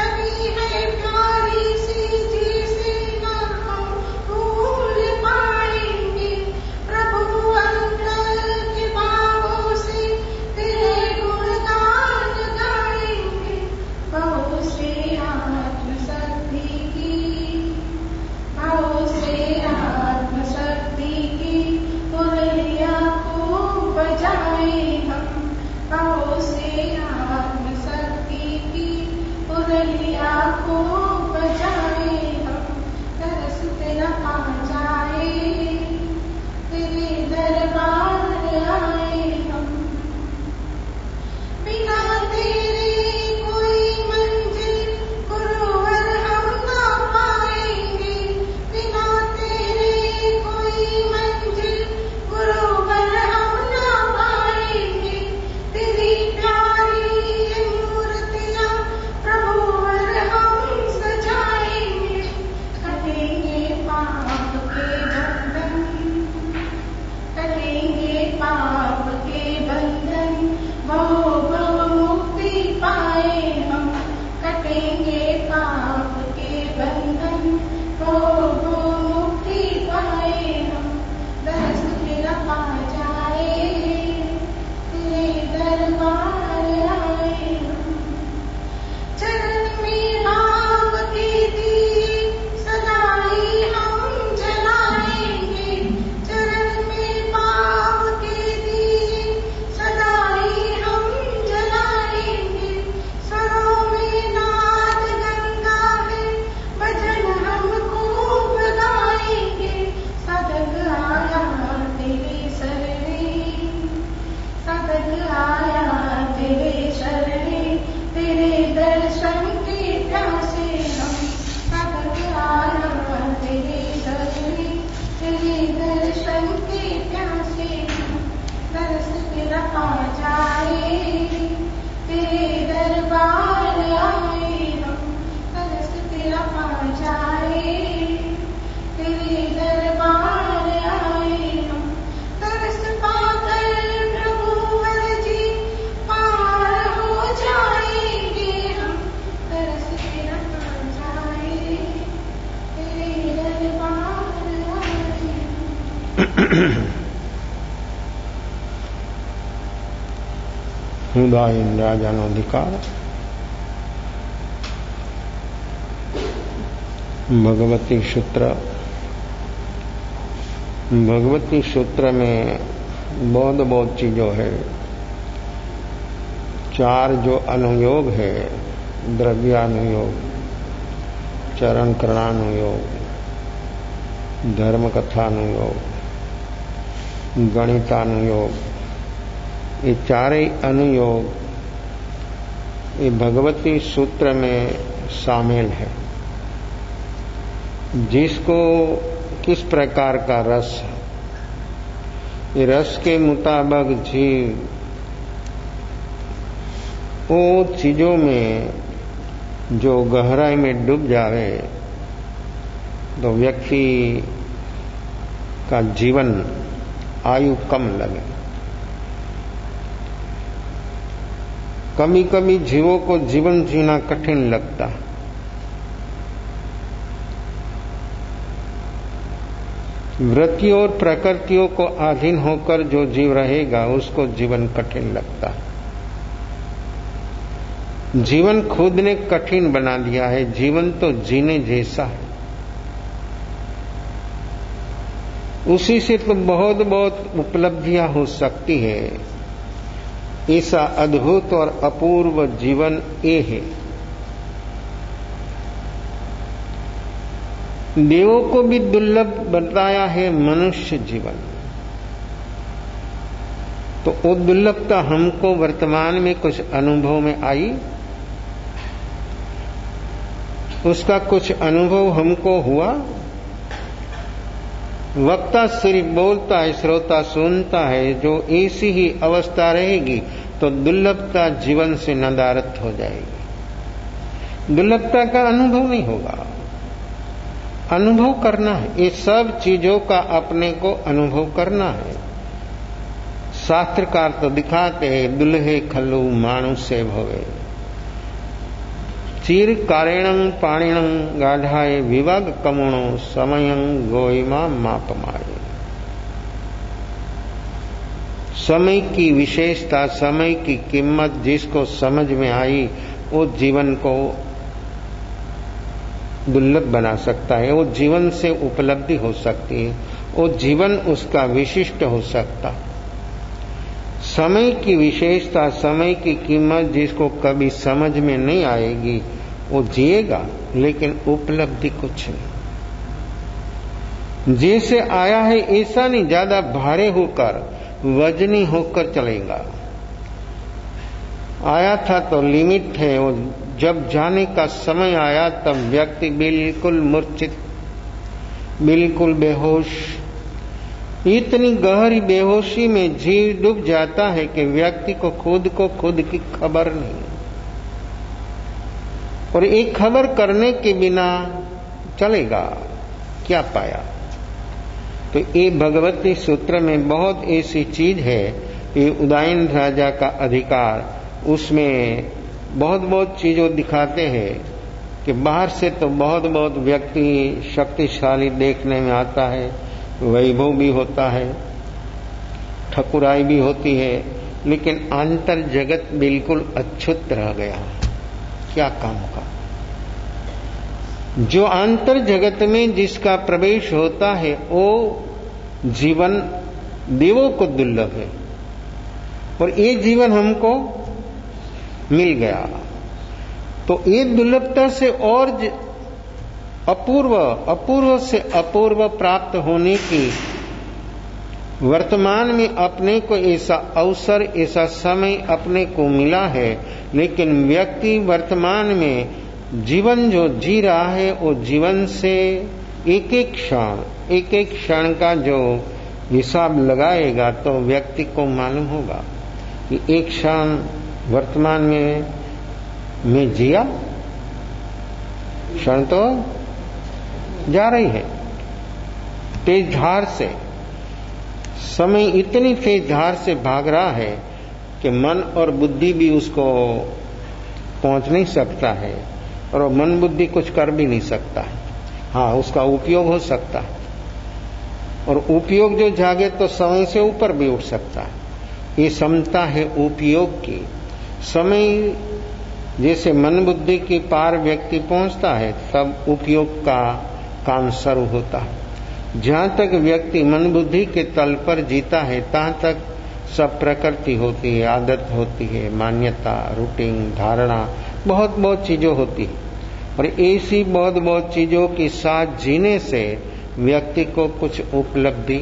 छवि है प्यारी सी ઉદાયન રાજાનો અધિકાર भगवती सूत्र में बहुत चीजों है। 4 जो अनुयोग है, द्रव्यानुयोग, चरण करणानुयोग, धर्म कथानुयोग, गणितानुयोग, ये 4 अनुयोग ये भगवती सूत्र में शामिल है। जिसको किस प्रकार का रस है, ये रस के मुताबिक जीव वो चीजों में जो गहराई में डूब जावे तो व्यक्ति का जीवन आयु कम लगे। कभी कभी जीवों को जीवन जीना कठिन लगता है। वृत्तियों और प्रकृतियों को अधीन होकर जो जीव रहेगा उसको जीवन कठिन लगता है। जीवन खुद ने कठिन बना दिया है। जीवन तो जीने जैसा है, उसी से तो बहुत उपलब्धियां हो सकती है। ऐसा अद्भुत और अपूर्व जीवन ये है। देवों को भी दुर्लभ बताया है मनुष्य जीवन। तो वो दुर्लभता हमको वर्तमान में कुछ अनुभव में आई, उसका कुछ अनुभव हमको हुआ। वक्ता सिर्फ बोलता है, श्रोता सुनता है। जो ऐसी ही अवस्था रहेगी तो दुर्लभता जीवन से नदारत हो जाएगी। दुर्लभता का अनुभव नहीं होगा। अनुभव करना है, ये सब चीजों का अपने को अनुभव करना है। शास्त्रकार तो दिखाते हैं दुल्हे खल्लू मानु से भवे, चीर कारेणं पाणिणं गाढ़ाए विवाग कमुणो समयं गोइमा माप मारे। समय की विशेषता, समय की कीमत जिसको समझ में आई वो जीवन को दुर्लभ बना सकता है। वो जीवन से उपलब्धि हो सकती है, वो जीवन उसका विशिष्ट हो सकता। समय की विशेषता, समय की कीमत जिसको कभी समझ में नहीं आएगी वो जिएगा, लेकिन उपलब्धि कुछ नहीं। जैसे आया है ऐसा नहीं, ज्यादा भारे होकर वजनी होकर चलेगा। आया था तो लिमिट है, वो जब जाने का समय आया तब व्यक्ति बिल्कुल मूर्छित, बिल्कुल बेहोश, इतनी गहरी बेहोशी में जीव डूब जाता है कि व्यक्ति को खुद की खबर नहीं। और एक खबर करने के बिना चलेगा क्या पाया। तो ये भगवती सूत्र में बहुत ऐसी चीज है। ये उदायन राजा का अधिकार, उसमें बहुत चीजों दिखाते हैं कि बाहर से तो बहुत व्यक्ति शक्तिशाली देखने में आता है, वैभव भी होता है, ठकुराई भी होती है, लेकिन अंतर जगत बिल्कुल अछूत रह गया। क्या काम का। जो अंतर जगत में जिसका प्रवेश होता है वो जीवन देवों को दुर्लभ है, और ये जीवन हमको मिल गया। तो ये दुर्लभता से और अपूर्व से अपूर्व प्राप्त होने की वर्तमान में अपने को ऐसा अवसर, ऐसा समय अपने को मिला है। लेकिन व्यक्ति वर्तमान में जीवन जो जी रहा है वो जीवन से एक एक क्षण का जो हिसाब लगाएगा तो व्यक्ति को मालूम होगा कि एक क्षण वर्तमान में मैं जिया, क्षण तो जा रही है तेज धार से। समय इतनी तेज धार से भाग रहा है कि मन और बुद्धि भी उसको पहुंच नहीं सकता है, और मन बुद्धि कुछ कर भी नहीं सकता है। हाँ, उसका उपयोग हो सकता है, और उपयोग जो जागे तो समय से ऊपर भी उठ सकता है। ये क्षमता है उपयोग की। समय जैसे मन बुद्धि के पार व्यक्ति पहुंचता है तब उपयोग का काम शुरू होता है। जहां तक व्यक्ति मन बुद्धि के तल पर जीता है तहां तक सब प्रकृति होती है, आदत होती है, मान्यता, रूटीन, धारणा, बहुत बहुत चीजों होती है। और ऐसी बहुत बहुत चीजों के साथ जीने से व्यक्ति को कुछ उपलब्धि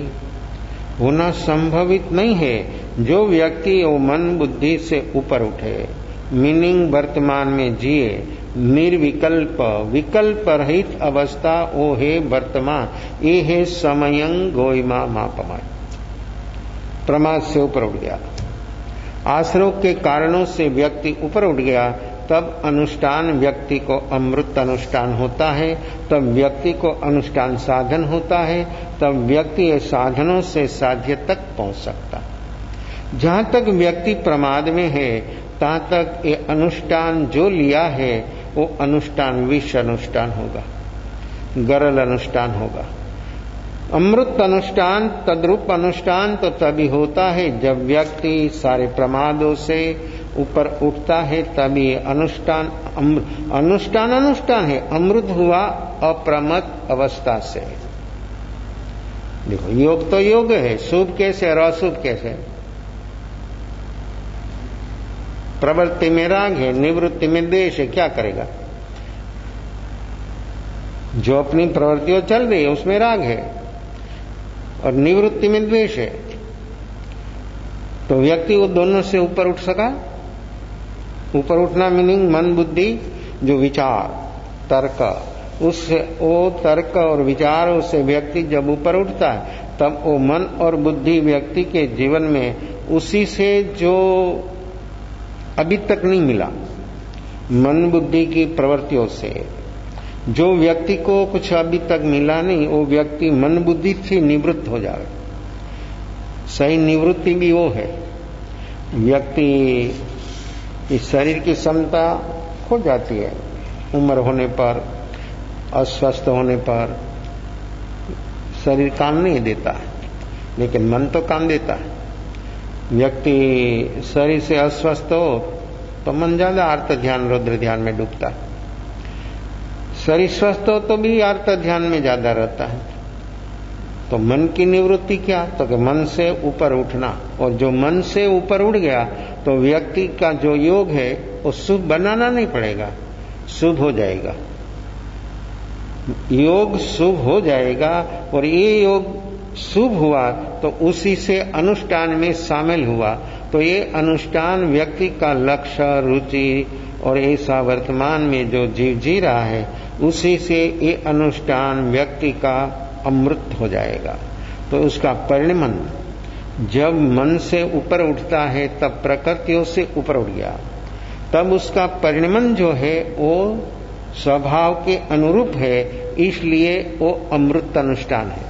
होना संभवित नहीं है। जो व्यक्ति वो मन बुद्धि से ऊपर उठे, मीनिंग वर्तमान में जिए, निर्विकल्प विकल्प रहित अवस्था वो है वर्तमान। ये है समयं गोइमा मापमय। प्रमाद से ऊपर उठ गया, आश्रय के कारणों से व्यक्ति ऊपर उठ गया, तब अनुष्ठान व्यक्ति को अमृत अनुष्ठान होता है, तब व्यक्ति को अनुष्ठान साधन होता है, तब व्यक्ति ये साधनों से साध्य तक पहुंच सकता है। जहां तक व्यक्ति प्रमाद में है तहां तक ये अनुष्ठान जो लिया है वो अनुष्ठान विष अनुष्ठान होगा, गरल अनुष्ठान होगा। अमृत अनुष्ठान, तद्रूप अनुष्ठान तो तभी होता है जब व्यक्ति सारे प्रमादों से ऊपर उठता है, तभी अनुष्ठान अनुष्ठान है। अमृत हुआ अप्रमत अवस्था से। देखो योग तो योग है, शुभ कैसे और अशुभ कैसे। प्रवृत्ति में राग है, निवृत्ति में द्वेष है, क्या करेगा। जो अपनी प्रवृत्तियों चल रही है उसमें राग है और निवृत्ति में द्वेष है, तो व्यक्ति वो दोनों से ऊपर उठ सका। ऊपर उठना मीनिंग मन बुद्धि जो विचार तर्क, उससे वो तर्क और विचारों से व्यक्ति जब ऊपर उठता है तब वो मन और बुद्धि व्यक्ति के जीवन में उसी से जो अभी तक नहीं मिला, मन बुद्धि की प्रवृत्तियों से जो व्यक्ति को कुछ अभी तक मिला नहीं, वो व्यक्ति मन बुद्धि से निवृत्त हो जाए। सही निवृत्ति भी वो है। व्यक्ति इस शरीर की क्षमता खो जाती है, उम्र होने पर, अस्वस्थ होने पर शरीर काम नहीं देता है, लेकिन मन तो काम देता है। व्यक्ति शरीर से अस्वस्थ हो तो मन ज्यादा आर्त ध्यान रुद्र ध्यान में डूबता है। शरीर स्वस्थ हो तो भी आर्त ध्यान में ज्यादा रहता है। तो मन की निवृत्ति क्या, तो कि मन से ऊपर उठना। और जो मन से ऊपर उठ गया तो व्यक्ति का जो योग है वो शुभ बनाना नहीं पड़ेगा, शुभ हो जाएगा। योग शुभ हो जाएगा और ये योग शुभ हुआ तो उसी से अनुष्ठान में शामिल हुआ। तो ये अनुष्ठान व्यक्ति का लक्ष्य, रुचि और ऐसा वर्तमान में जो जीव जी रहा है उसी से ये अनुष्ठान व्यक्ति का अमृत हो जाएगा। तो उसका परिणमन जब मन से ऊपर उठता है तब प्रकृतियों से ऊपर उठ गया, तब उसका परिणमन जो है वो स्वभाव के अनुरूप है, इसलिए वो अमृत अनुष्ठान है।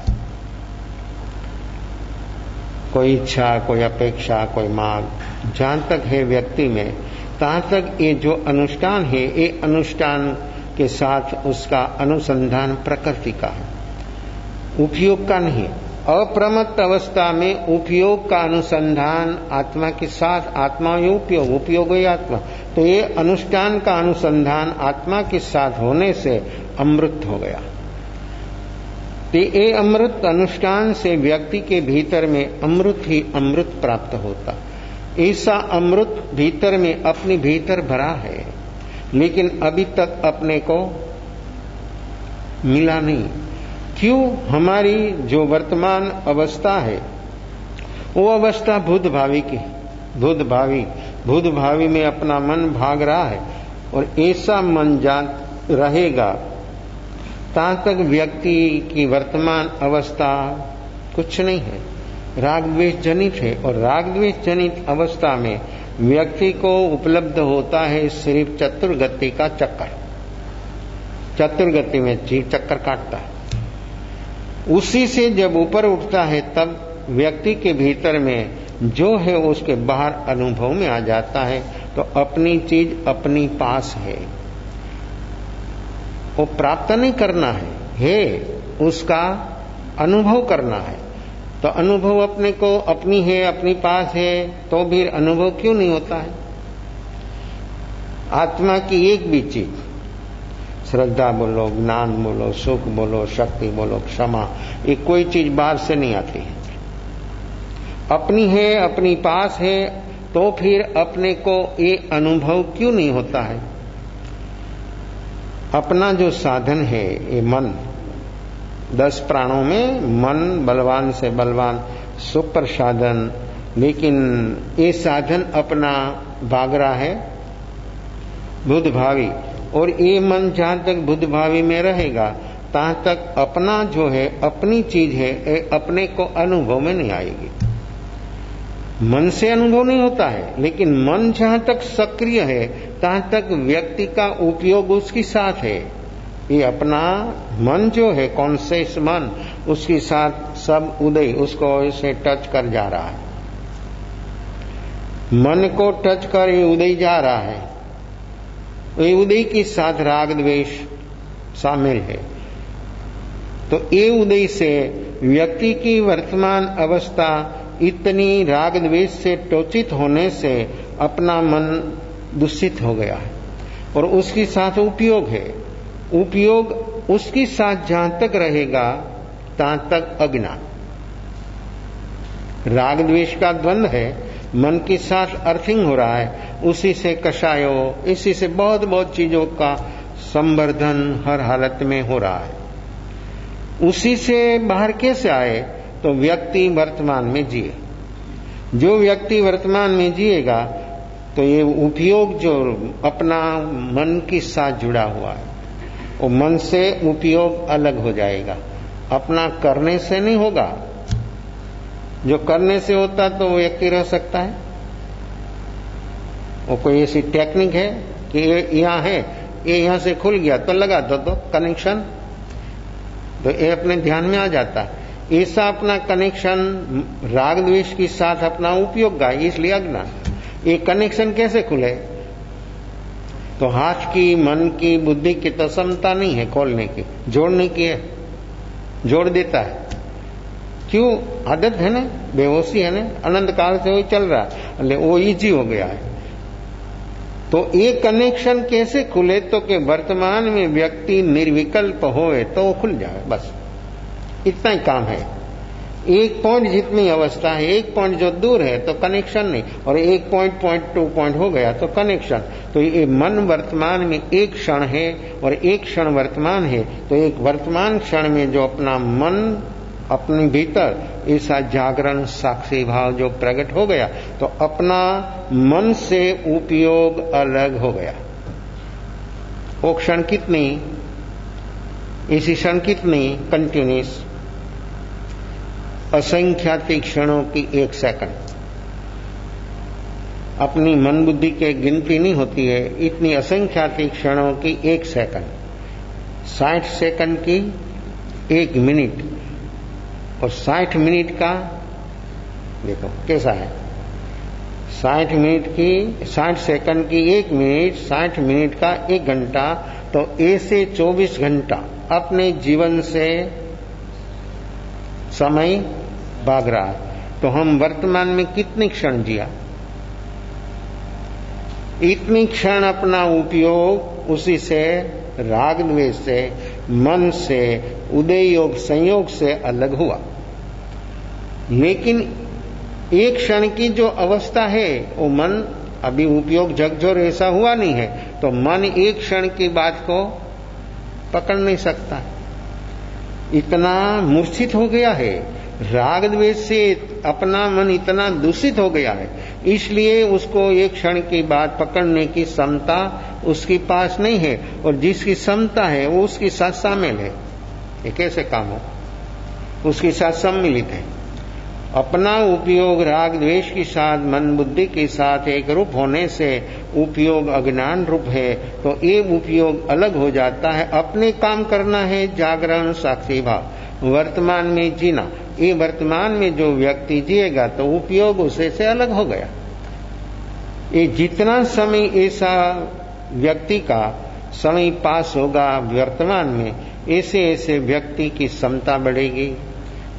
कोई इच्छा, कोई अपेक्षा, कोई मांग जहां तक है व्यक्ति में, तहां तक ये जो अनुष्ठान है ये अनुष्ठान के साथ उसका अनुसंधान प्रकृति का है, उपयोग का नहीं। अप्रमत्त अवस्था में उपयोग का अनुसंधान आत्मा के साथ, आत्मा ही उपयोग, उपयोग ही आत्मा। तो ये अनुष्ठान का अनुसंधान आत्मा के साथ होने से अमृत हो गया। तो ये अमृत अनुष्ठान से व्यक्ति के भीतर में अमृत ही अमृत प्राप्त होता। ऐसा अमृत भीतर में अपने भीतर भरा है, लेकिन अभी तक अपने को मिला नहीं। क्यों? हमारी जो वर्तमान अवस्था है वो अवस्था भूत भावी की, भूत भावी में अपना मन भाग रहा है और ऐसा मन जान रहेगा तहां तक व्यक्ति की वर्तमान अवस्था कुछ नहीं है, राग द्वेष जनित है। और राग द्वेष जनित अवस्था में व्यक्ति को उपलब्ध होता है सिर्फ चतुर्गति का चक्कर। चतुर्गति में जीव चक्कर काटता है, उसी से जब ऊपर उठता है तब व्यक्ति के भीतर में जो है उसके बाहर अनुभव में आ जाता है। तो अपनी चीज अपनी पास है, वो प्राप्त नहीं करना है, उसका अनुभव करना है। तो अनुभव अपने को अपनी है, अपनी पास है, तो भी अनुभव क्यों नहीं होता है? आत्मा की एक भी चीज, श्रद्धा बोलो, ज्ञान बोलो, सुख बोलो, शक्ति बोलो, क्षमा, ये कोई चीज बाहर से नहीं आती है। अपनी है, अपनी पास है, तो फिर अपने को ये अनुभव क्यों नहीं होता है? अपना जो साधन है ये मन, 10 प्राणों में मन बलवान से बलवान, सुपर साधन, लेकिन ये साधन अपना भाग रहा है बुद्ध भावी, और ये मन जहां तक बुद्ध भावी में रहेगा तहां तक अपना जो है, अपनी चीज है, ये अपने को अनुभव में नहीं आएगी। मन से अनुभव नहीं होता है, लेकिन मन जहां तक सक्रिय है तहां तक व्यक्ति का उपयोग उसके साथ है। ये अपना मन जो है, कॉन्शियस मन, उसके साथ सब उदय उसको ऐसे टच कर जा रहा है। मन को टच कर ये उदय जा रहा है, ये उदय के साथ राग द्वेष शामिल है। तो ये उदय से व्यक्ति की वर्तमान अवस्था इतनी राग द्वेष से टोचित होने से अपना मन दूषित हो गया है, और उसके साथ उपयोग है। उपयोग उसके साथ जहां तक रहेगा तहां तक अज्ञान, राग द्वेष का द्वंद्व है, मन के साथ अर्थिंग हो रहा है, उसी से कषायों, इसी से बहुत बहुत चीजों का संवर्धन हर हालत में हो रहा है। उसी से बाहर कैसे आए? तो व्यक्ति वर्तमान में जिए। जो व्यक्ति वर्तमान में जिएगा तो ये उपयोग जो अपना मन के साथ जुड़ा हुआ है, वो मन से उपयोग अलग हो जाएगा, अपना करने से नहीं होगा। जो करने से होता तो वो व्यक्ति रह सकता है। वो कोई ऐसी टेक्निक है कि ये यहाँ है, ये यहाँ से खुल गया तो लगा दो कनेक्शन, तो ये अपने ध्यान में आ जाता है। ऐसा अपना कनेक्शन राग द्वेष के साथ अपना उपयोग का, इसलिए अज्ञान। ये कनेक्शन कैसे खुले? तो हाथ की, मन की, बुद्धि की तो क्षमता नहीं है खोलने की, जोड़ने की है, जोड़ देता है। क्यों? आदत है ना, बेहोशी है ना, अनंत काल से वही चल रहा है, वो इजी हो गया है। तो ये कनेक्शन कैसे खुले? तो कि वर्तमान में व्यक्ति निर्विकल्प होए तो वो खुल जाए, बस इतना ही काम है। एक पॉइंट जितनी अवस्था है, एक पॉइंट जो दूर है तो कनेक्शन नहीं, और एक पॉइंट 2 पॉइंट हो गया तो कनेक्शन। तो ये मन वर्तमान में एक क्षण है और एक क्षण वर्तमान है, तो एक वर्तमान क्षण में जो अपना मन अपने भीतर ऐसा जागरण साक्षी भाव जो प्रकट हो गया, तो अपना मन से उपयोग अलग हो गया। वो क्षण कितनी, इसी क्षण कितनी कंटिन्यूस, असंख्यात क्षणों की 1 सेकंड। अपनी मन बुद्धि के गिनती नहीं होती है, इतनी असंख्यात क्षणों की 1 सेकंड, 60 सेकंड की 1 मिनट, और 60 मिनट का देखो कैसा है, 60 मिनट की 60 सेकंड की 1 मिनट, 60 मिनट का 1 घंटा, तो ऐसे 24 घंटा अपने जीवन से समय भाग रहा है। तो हम वर्तमान में कितने क्षण जिया? इतनी क्षण अपना उपयोग उसी से राग द्वेष से, मन से, उदय योग संयोग से अलग हुआ। लेकिन एक क्षण की जो अवस्था है वो मन अभी उपयोग झकझोर ऐसा हुआ नहीं है, तो मन एक क्षण की बात को पकड़ नहीं सकता, इतना मूर्छित हो गया है। राग द्वेष से अपना मन इतना दूषित हो गया है, इसलिए उसको एक क्षण की बात पकड़ने की क्षमता उसके पास नहीं है, और जिसकी क्षमता है वो उसके साथ शामिल है। ये कैसे काम हो? उसके साथ सम्मिलित है। अपना उपयोग राग द्वेष के साथ, मन बुद्धि के साथ एक रूप होने से उपयोग अज्ञान रूप है, तो ये उपयोग अलग हो जाता है। अपने काम करना है, जागरण साक्षी भाव, वर्तमान में जीना। ये वर्तमान में जो व्यक्ति जिएगा तो उपयोग उसे से अलग हो गया। ये जितना समय ऐसा व्यक्ति का समय पास होगा वर्तमान में, ऐसे ऐसे व्यक्ति की क्षमता बढ़ेगी,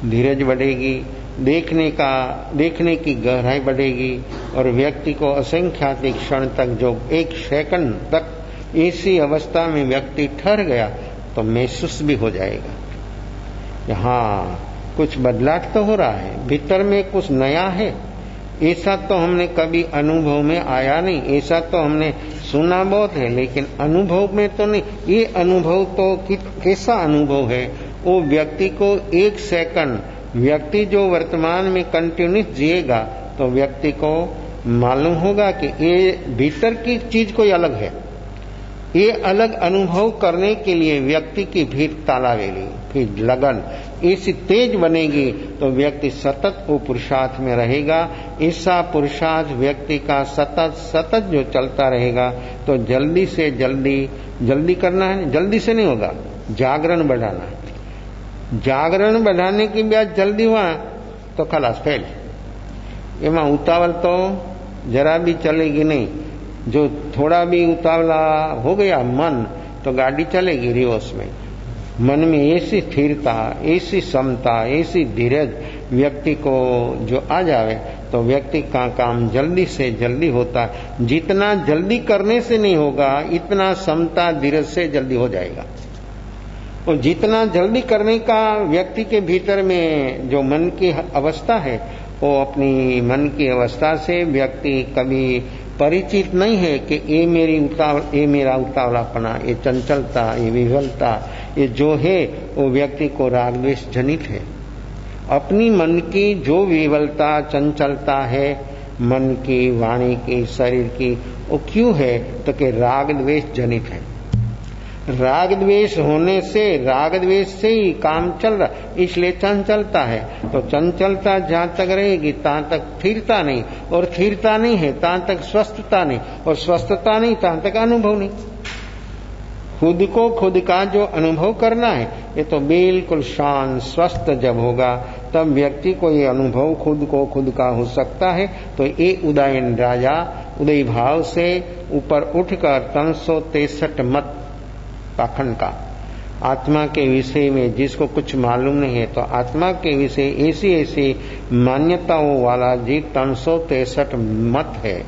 धीरज बढ़ेगी, देखने की गहराई बढ़ेगी और व्यक्ति को असंख्यात क्षण तक, जो एक सेकंड तक ऐसी अवस्था में व्यक्ति ठहर गया तो महसूस भी हो जाएगा, हाँ कुछ बदलाव तो हो रहा है, भीतर में कुछ नया है। ऐसा तो हमने कभी अनुभव में आया नहीं, ऐसा तो हमने सुना बहुत है, लेकिन अनुभव में तो नहीं। ये अनुभव तो कैसा अनुभव है? वो व्यक्ति को एक सेकंड, व्यक्ति जो वर्तमान में कंटिन्यूस जिएगा तो व्यक्ति को मालूम होगा कि ये भीतर की चीज कोई अलग है। ये अलग अनुभव करने के लिए व्यक्ति की फिर तालावेली, फिर लगन ऐसी तेज बनेगी तो व्यक्ति सतत वो पुरुषार्थ में रहेगा। ऐसा पुरुषार्थ व्यक्ति का सतत जो चलता रहेगा तो जल्दी से जल्दी करना है, जल्दी से नहीं होगा, जागरण बढ़ाना है। जागरण बढ़ाने की ब्याज जल्दी हुआ तो खलास फेल। एमा उतावल तो जरा भी चलेगी नहीं। जो थोड़ा भी उतावला हो गया मन तो गाड़ी चलेगी रिवर्स में। मन में ऐसी स्थिरता, ऐसी समता, ऐसी धीरज व्यक्ति को जो आ जावे तो व्यक्ति का काम जल्दी से जल्दी होता है। जितना जल्दी करने से नहीं होगा इतना समता धीरज से जल्दी हो जाएगा। और जितना जल्दी करने का व्यक्ति के भीतर में जो मन की अवस्था है वो अपनी मन की अवस्था से व्यक्ति कभी परिचित नहीं है कि ये मेरा उतावलापना, ये चंचलता, ये विफलता, ये जो है वो व्यक्ति को राग द्वेष जनित है। अपनी मन की जो विफलता चंचलता है मन की, वाणी की, शरीर की, वो क्यों है तो कि राग द्वेष जनित है। राग द्वेष होने से, राग द्वेष से ही काम चल रहा, इसलिए चंचलता है। तो चंचलता जहां तक रहेगी तहां तक स्थिरता नहीं, और स्थिरता नहीं है तहां तक स्वस्थता नहीं, और स्वस्थता नहीं तहां तक अनुभव नहीं। खुद को खुद का जो अनुभव करना है ये तो बिल्कुल शांत स्वस्थ जब होगा तब व्यक्ति को ये अनुभव खुद को खुद का हो सकता है। तो ये उदयन राजा उदय भाव से ऊपर उठकर 363 मत पाखंड का आत्मा के विषय में जिसको कुछ मालूम नहीं है तो आत्मा के विषय ऐसी ऐसी मान्यताओं वाला जीव 363 मत है।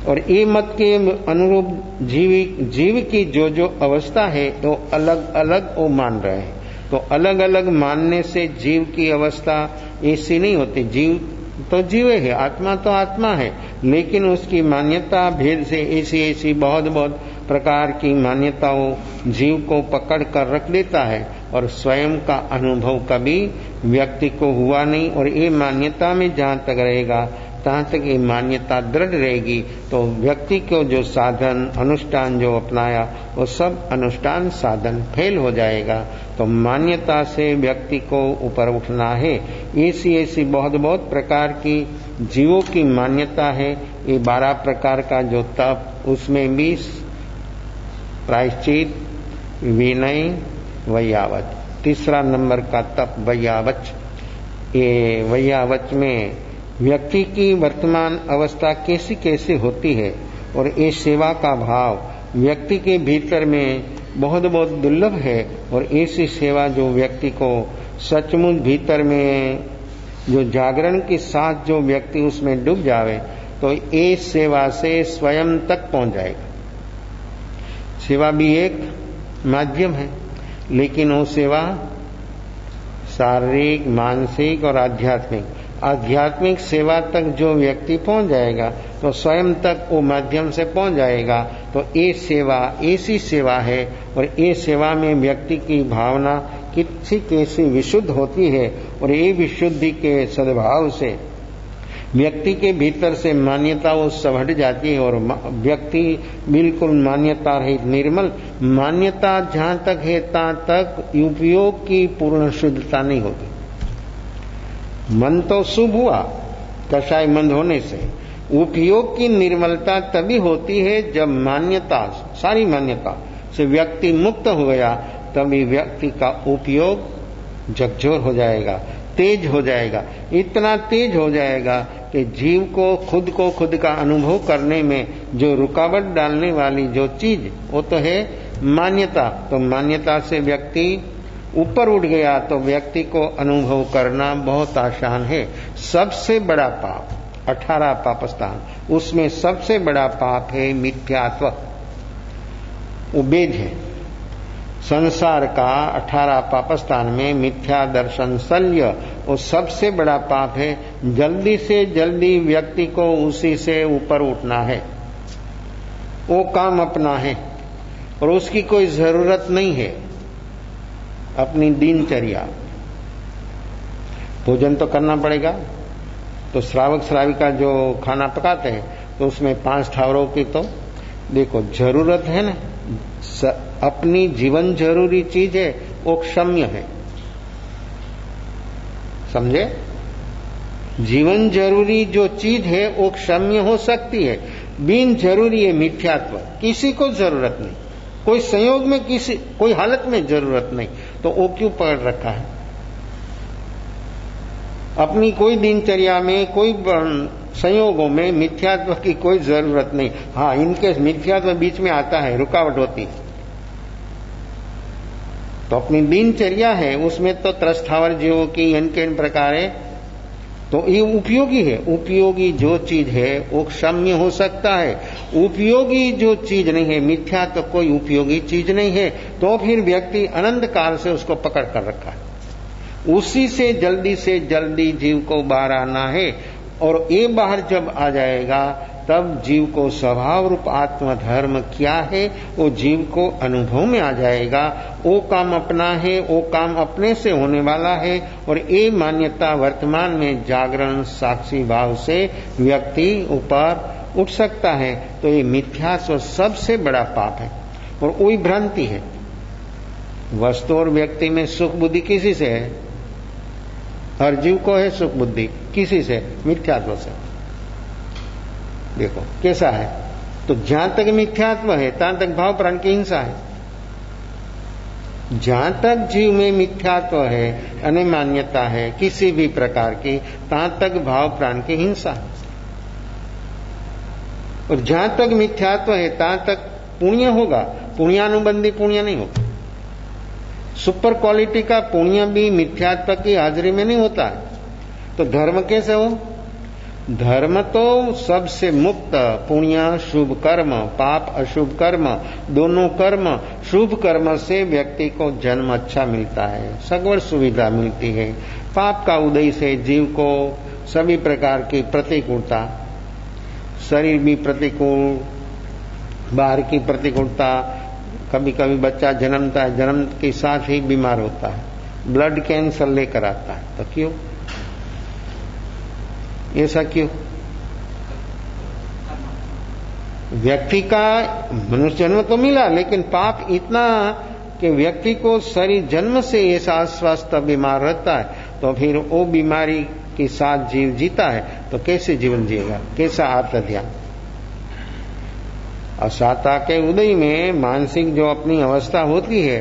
और ये मत के अनुरूप जीव की जो अवस्था है वो अलग अलग वो मान रहे हैं। तो अलग अलग मानने से जीव की अवस्था ऐसी नहीं होती। जीव तो जीव है, आत्मा तो आत्मा है, लेकिन उसकी मान्यता भेद से ऐसी ऐसी बहुत प्रकार की मान्यताओं जीव को पकड़ कर रख देता है और स्वयं का अनुभव कभी व्यक्ति को हुआ नहीं। और ये मान्यता में जहां तक रहेगा तहां तक ये मान्यता दृढ़ रहेगी तो व्यक्ति को जो साधन अनुष्ठान जो अपनाया वो सब अनुष्ठान साधन फेल हो जाएगा। तो मान्यता से व्यक्ति को ऊपर उठना है। ऐसी ऐसी बहुत प्रकार की जीवों की मान्यता है। ये 12 प्रकार का जो तप, उसमें भी प्रायश्चित, विनय, वैयावच, तीसरा नंबर का तप वैयावच। ये वैयावच में व्यक्ति की वर्तमान अवस्था कैसी कैसे होती है और ये सेवा का भाव व्यक्ति के भीतर में बहुत दुर्लभ है। और ऐसी सेवा जो व्यक्ति को सचमुच भीतर में जो जागरण के साथ जो व्यक्ति उसमें डूब जावे तो ये सेवा से स्वयं तक पहुंच जाएगा। सेवा भी एक माध्यम है, लेकिन वो सेवा शारीरिक, मानसिक और आध्यात्मिक सेवा तक जो व्यक्ति पहुंच जाएगा तो स्वयं तक वो माध्यम से पहुंच जाएगा। तो ये सेवा ऐसी सेवा है और ये सेवा में व्यक्ति की भावना कैसी विशुद्ध होती है। और ये विशुद्धि के सद्भाव से व्यक्ति के भीतर से मान्यता वो सब हट जाती है और व्यक्ति बिल्कुल मान्यता रहित निर्मल। मान्यता जहां तक है तहां तक उपयोग की पूर्ण शुद्धता नहीं होगी। मन तो शुभ हुआ कषाय मंद होने से, उपयोग की निर्मलता तभी होती है जब मान्यता, सारी मान्यता से व्यक्ति मुक्त हो गया, तभी व्यक्ति का उपयोग झकझोर हो जाएगा, तेज हो जाएगा। इतना तेज हो जाएगा कि जीव को खुद का अनुभव करने में जो रुकावट डालने वाली जो चीज वो तो है मान्यता। तो मान्यता से व्यक्ति ऊपर उठ गया तो व्यक्ति को अनुभव करना बहुत आसान है। सबसे बड़ा पाप 18 पापस्थान, उसमें सबसे बड़ा पाप है मिथ्यात्व, वो बेज है। संसार का 18 पापस्थान में मिथ्या दर्शन शल्य वो सबसे बड़ा पाप है। जल्दी से जल्दी व्यक्ति को उसी से ऊपर उठना है, वो काम अपना है और उसकी कोई जरूरत नहीं है। अपनी दिनचर्या, भोजन तो करना पड़ेगा, तो श्रावक श्राविका जो खाना पकाते हैं तो उसमें 5 ठावरों की तो देखो जरूरत है ना। अपनी जीवन जरूरी चीज है, वो क्षम्य है, समझे? जीवन जरूरी जो चीज है वो क्षम्य हो सकती है, बिन जरूरी है मिथ्यात्व। किसी को जरूरत नहीं, कोई संयोग में किसी कोई हालत में जरूरत नहीं, तो वो क्यों पकड़ रखा है? अपनी कोई दिनचर्या में कोई संयोगों में मिथ्यात्व की कोई जरूरत नहीं। हाँ, इनके मिथ्यात्व बीच में आता है, रुकावट होती है, तो अपनी दिनचर्या है उसमें तो त्रस्थावर जीवों की इनके इन प्रकार है, तो ये उपयोगी है। उपयोगी जो चीज है वो क्षम्य हो सकता है, उपयोगी जो चीज नहीं है, मिथ्या तो कोई उपयोगी चीज नहीं है, तो फिर व्यक्ति अनंत काल से उसको पकड़ कर रखा है। उसी से जल्दी जीव को बाहर आना है, और ये बाहर जब आ जाएगा तब जीव को स्वभाव रूप आत्मधर्म क्या है वो जीव को अनुभव में आ जाएगा। वो काम अपना है, वो काम अपने से होने वाला है, और ये मान्यता वर्तमान में जागरण साक्षी भाव से व्यक्ति ऊपर उठ सकता है। तो ये मिथ्यास्व सबसे बड़ा पाप है और वही भ्रांति है। वस्तु और व्यक्ति में सुख बुद्धि किसी से है? हर जीव को है सुख बुद्धि, किसी से? मिथ्यात्व से। देखो कैसा है, तो जहां तक मिथ्यात्व है तहां तक भाव प्राण की हिंसा है। जहां तक जीव में मिथ्यात्व है, अनिमान्यता है किसी भी प्रकार की, तहां तक भाव प्राण की हिंसा है। और जहां तक मिथ्यात्व है तहां तक पुण्य होगा, पुण्यानुबंधी पुण्य नहीं होगा। सुपर क्वालिटी का पुण्य भी मिथ्यात्व की हाजिरी में नहीं होता है। तो धर्म कैसे हो? धर्म तो सबसे मुक्त, पुण्य शुभ कर्म, पाप अशुभ कर्म, दोनों कर्म। शुभ कर्म से व्यक्ति को जन्म अच्छा मिलता है, सगवड़ सुविधा मिलती है। पाप का उदय से जीव को सभी प्रकार की प्रतिकूलता, शरीर भी प्रतिकूल, बाहर की प्रतिकूलता, कभी कभी बच्चा जन्मता है, जन्म के साथ ही बीमार होता है, ब्लड कैंसर लेकर आता है। तो क्यों ऐसा क्यों? व्यक्ति का मनुष्य जन्म तो मिला, लेकिन पाप इतना कि व्यक्ति को शरीर जन्म से ऐसा अस्वस्थ बीमार रहता है, तो फिर वो बीमारी के साथ जीव जीता है तो कैसे जीवन जिएगा? कैसा आर्त ध्यान? असाता के उदय में मानसिक जो अपनी अवस्था होती है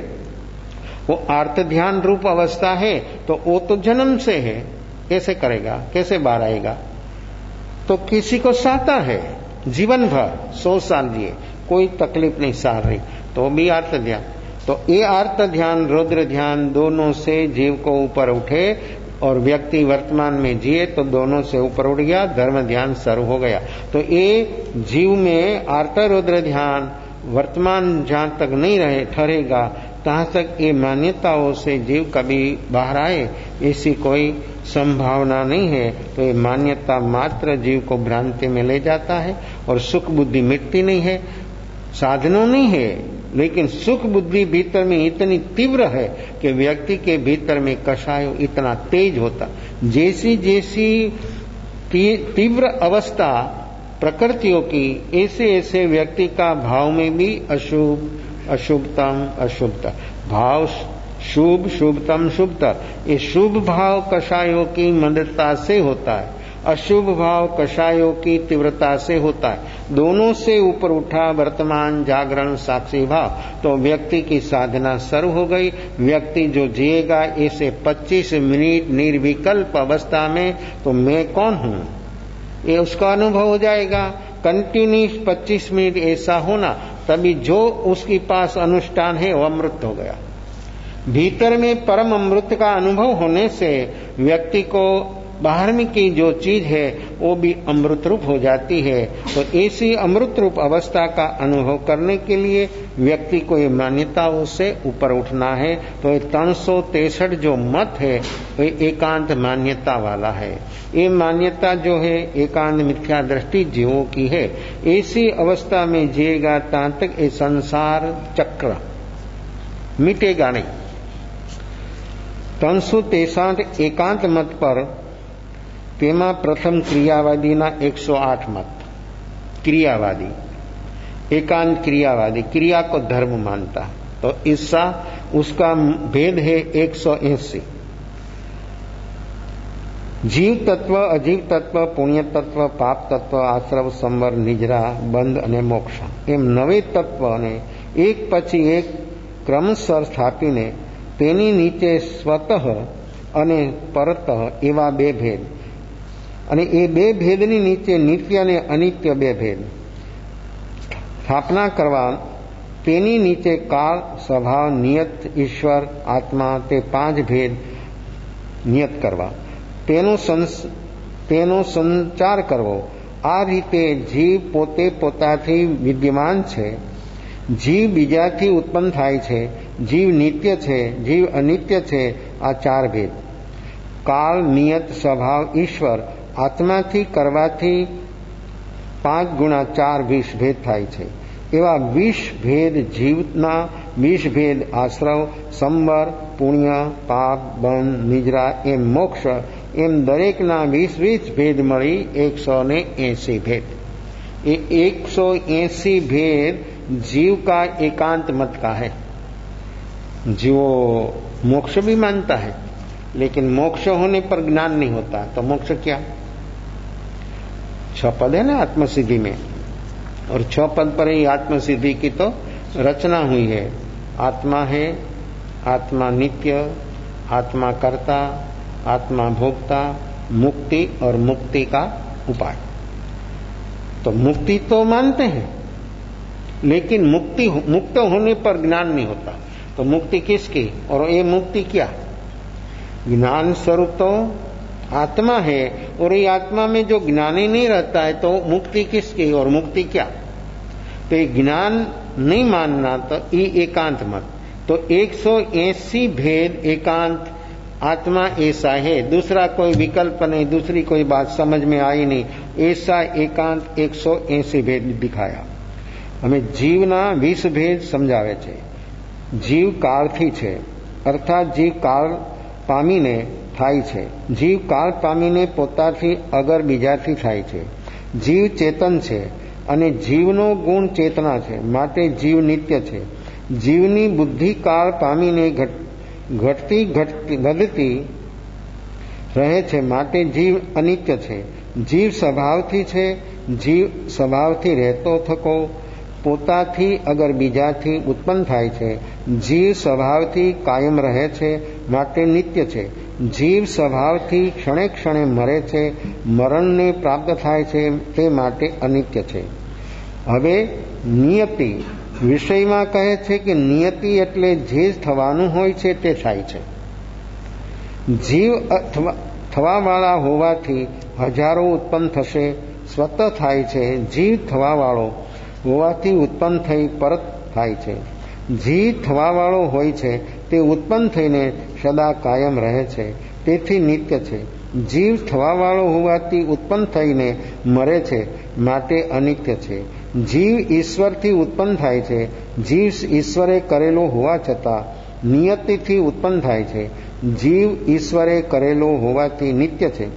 वो आर्त ध्यान रूप अवस्था है, तो वो तो जन्म से है, कैसे करेगा? कैसे बाहर आएगा? तो किसी को साता है जीवन भर 100 साल जिए, कोई तकलीफ नहीं सह रही, तो भी आर्त ध्यान। तो ये आर्त ध्यान रुद्र ध्यान दोनों से जीव को ऊपर उठे और व्यक्ति वर्तमान में जिए तो दोनों से ऊपर उठ गया, धर्म ध्यान सर्व हो गया। तो ये जीव में आर्त रुद्र ध्यान वर्तमान जहां तक नहीं रहे ठहरेगा तहां तक ये मान्यताओं से जीव कभी बाहर आए ऐसी कोई संभावना नहीं है। तो ये मान्यता मात्र जीव को भ्रांति में ले जाता है, और सुख बुद्धि मिटती नहीं है, साधनों नहीं है, लेकिन सुख बुद्धि भीतर में इतनी तीव्र है कि व्यक्ति के भीतर में कषाय इतना तेज होता। जैसी जैसी तीव्र अवस्था प्रकृतियों की, ऐसे ऐसे व्यक्ति का भाव में भी अशुभ अशुभतम अशुभता भाव, शुभ शुभतम शुभता। ये शुभ भाव कषायों की मंदता से होता है, अशुभ भाव कषायों की तीव्रता से होता है। दोनों से ऊपर उठा वर्तमान जागरण साक्षी भाव, तो व्यक्ति की साधना सर्व हो गई। व्यक्ति जो जिएगा ऐसे 25 मिनट निर्विकल्प अवस्था में, तो मैं कौन हूं ये उसका अनुभव हो जाएगा। कंटिन्यूस 25 मिनट ऐसा होना, तभी जो उसके पास अनुष्ठान है वो अमृत हो गया। भीतर में परम अमृत का अनुभव होने से व्यक्ति को बाहर में की जो चीज है वो भी अमृत रूप हो जाती है। तो ऐसी अमृत रूप अवस्था का अनुभव करने के लिए व्यक्ति को ये मान्यताओं से ऊपर उठना है। तो 363 जो मत है वो एकांत मान्यता वाला है। ये मान्यता जो है एकांत मिथ्या दृष्टि जीवों की है। ऐसी अवस्था में जिएगा तहाँ तक ये संसार चक्र मिटेगा नहीं। 363 एकांत मत पर तेमा प्रथम क्रियावादी ना 108 मत। क्रियावादी, एकांत क्रियावादी, क्रिया को धर्म मानता है। तो इसका उसका भेद है 180। जीव तत्व, अजीव तत्व, पुण्य तत्व, पाप तत्व, आश्रव, संवर, निजरा, बंध અને મોક્ષ એમ 9 તત્વને એક પછી એક ક્રમશર સ્થાપીને તેની નીચે સ્વતઃ અને પરતઃ એવા બે ભેદ અને એ બે ભેદની નીચે નિત્ય અને અનિત્ય બે ભેદ સ્થાપના કરવા તેની નીચે કાળ, સ્વભાવ, નિયત, ઈશ્વર, આત્મા તે 5 ભેદ નિયત કરવા તેનો સંચાર કરવો। આ રીતે જીવ પોતે પોતાથી વિદ્યમાન છે, જીવ બીજાથી ઉત્પન્ન થાય છે, જીવ નિત્ય છે, જીવ અનિત્ય છે। આ 4 ભેદ કાળ, નિયત, સ્વભાવ, ઈશ્વર, આત્માથી કરવાથી 5 ગુણા 4 20 ભેદ થાય છે। એવા 20 ભેદ જીવના, 20 ભેદ આશ્રવ, સંબર, પુણ્ય, પાપ, બંધ, નિજરા એમ મોક્ષ એમ દરેકના 20 ભેદ મળી 180 ભેદ। ये 180 भेद जीव का एकांत मत का है। जीव मोक्ष भी मानता है, लेकिन मोक्ष होने पर ज्ञान नहीं होता। तो मोक्ष क्या? 6 पद है ना आत्मसिद्धि में, और 6 पद पर ही आत्मसिद्धि की तो रचना हुई है। आत्मा है, आत्मा नित्य, आत्मा कर्ता, आत्मा भोक्ता, मुक्ति और मुक्ति का उपाय। तो मुक्ति तो मानते हैं, लेकिन मुक्त होने पर ज्ञान नहीं होता। तो मुक्ति किसकी? और ये मुक्ति क्या? ज्ञान स्वरूप तो आत्मा है, और ये आत्मा में जो ज्ञान ही नहीं रहता है तो मुक्ति किसकी और मुक्ति क्या? तो ये ज्ञान नहीं मानना तो ये एकांत मत। तो 180 भेद एकांत आत्मा ऐसा है, दूसरा कोई विकल्प नहीं, दूसरी कोई बात समझ में आई नहीं। ऐसा एकांत 180 भेद दिखाया। हमें जीवना 20 भेद समझावे छे। जीव कालथी छे, अर्थात जीव काल पामीने थाय छे। जीव काल पामीने पोताथी अगर बीजाथी थाय छे। जीव चेतन छे अने जीवनो गुण चेतना छे, माटे जीव नित्य छे। जीवनी बुद्धि काल पामीने घटती रहे छे, माटे जीव अनित्य छे। जीव स्वभावथी छे, जीव स्वभावथी रहतो थको पोताथी अगर बीजाथी उत्पन्न थाय छे। जीव स्वभावथी कायम रहे छे, माटे नित्य छे। जीव स्वभावथी क्षणे क्षणे मरे छे, मरणने प्राप्त थाय छे, ते माटे अनित्य छे। हवे नियति विषयमां कहे छे कि नियति एटले जे थवानुं होय छे ते थाय छे। जीव थवावाळा होवाथी हजारो उत्पन्न थशे, स्वतः थाय छे। जीव थवावाळो होवाथी उत्पन्न थई परत थाय छे। जीव थवावाळो होय छे ते उत्पन्न थईने सदा कायम रहे छे, तेथी नित्य छे। जीव थवावाळो होवाथी उत्पन्न थईने मरे छे, माटे अनित्य छे। जीव ईश्वरथी उत्पन्न थाय छे। जीव ईश्वरे करेलो होवा छतां नियतिथी उत्पन्न थाय छे। जीव ईश्वरे करेलो होवाथी नित्य छे।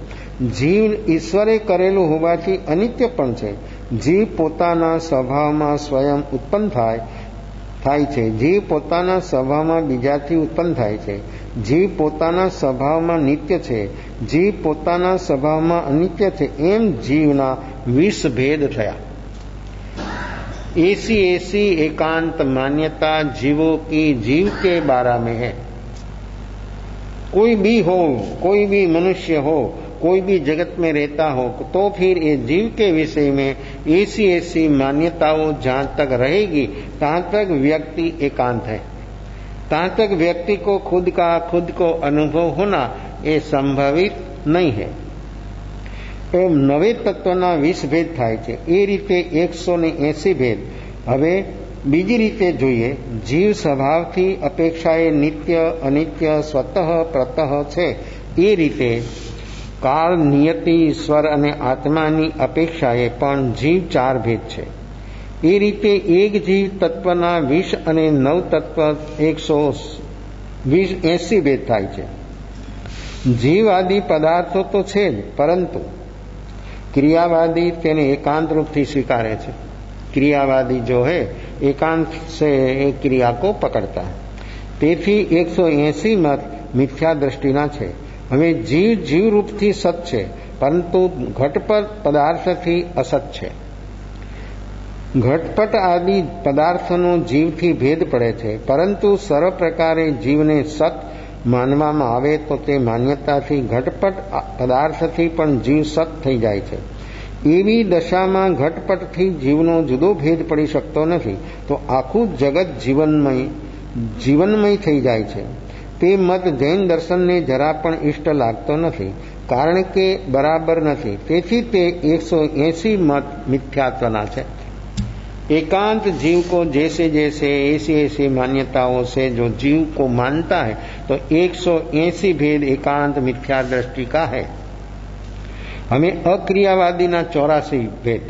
जीव ईश्वरे करेलो होवाथी अनित्य पण छे। जीव पोताना स्वभावमां स्वयं उत्पन्न थाय छे। जीव पोताना स्वभावमां बीजाथी उत्पन्न थाय छे। जीव पोताना स्वभावमां नित्य छे। जीव पोताना स्वभावमां अनित्य छे। एम जीवना 20 भेद थया। ऐसी एकांत मान्यता जीवों की जीव के बारे में है। कोई भी हो, कोई भी मनुष्य हो, कोई भी जगत में रहता हो, तो फिर ये जीव के विषय में ऐसी मान्यताओं जहां तक रहेगी तहां तक व्यक्ति एकांत है। तहाँ तक व्यक्ति को खुद को अनुभव होना ये संभवित नहीं है। एम 9 तत्वना 20 भेद थाय छे। ए रीते 180 भेद। हवे बीजी रीते जोईए, जीव स्वभावथी अपेक्षाए नित्य अनित्य स्वतः प्रतः छे। ए रीते काल नियति ईश्वर अने आत्मानी अपेक्षाए पण जीव 4 भेद छे। ए रीते एक जीव तत्वना 20 અને 9 तत्व 180 भेद थाय छे। जीव आदि पदार्थों तो छे ज, परंतु क्रियावादी तेने एकांत रूप थी स्वीकारे छे। क्रियावादी जो है एकांत से एक क्रिया को पकड़ता है। तेथी 180 मत मिथ्या दृष्टिना छे। हवे जीव रूप थी सत छे, परंतु घटपट पदार्थ थी असत छे। घटपट आदि पदार्थों जीव थी भेद पड़े छे, परंतु सर्व प्रकारे जीवने सत मानवामां आवे तो ते मान्यताथी घटपट पदार्थथी पण जीव सत थई जाय छे। एवी दशामां घटपटथी जीवनो जुदो भेद पड़ी शकतो नथी, तो आखुं जगत जीवनमय थई जाय छे। ते मत जैन दर्शन ने जरा पण इष्ट लागतो नथी, कारण के बराबर नथी। तेथी ते 180 मत मिथ्यात्वना छे। एकांत जीव को जैसे जैसे ऐसी मान्यताओं से जो जीव को मानता है, तो 180 भेद एकांत मिथ्या दृष्टि का है। हमें अक्रियावादी ना 84 भेद।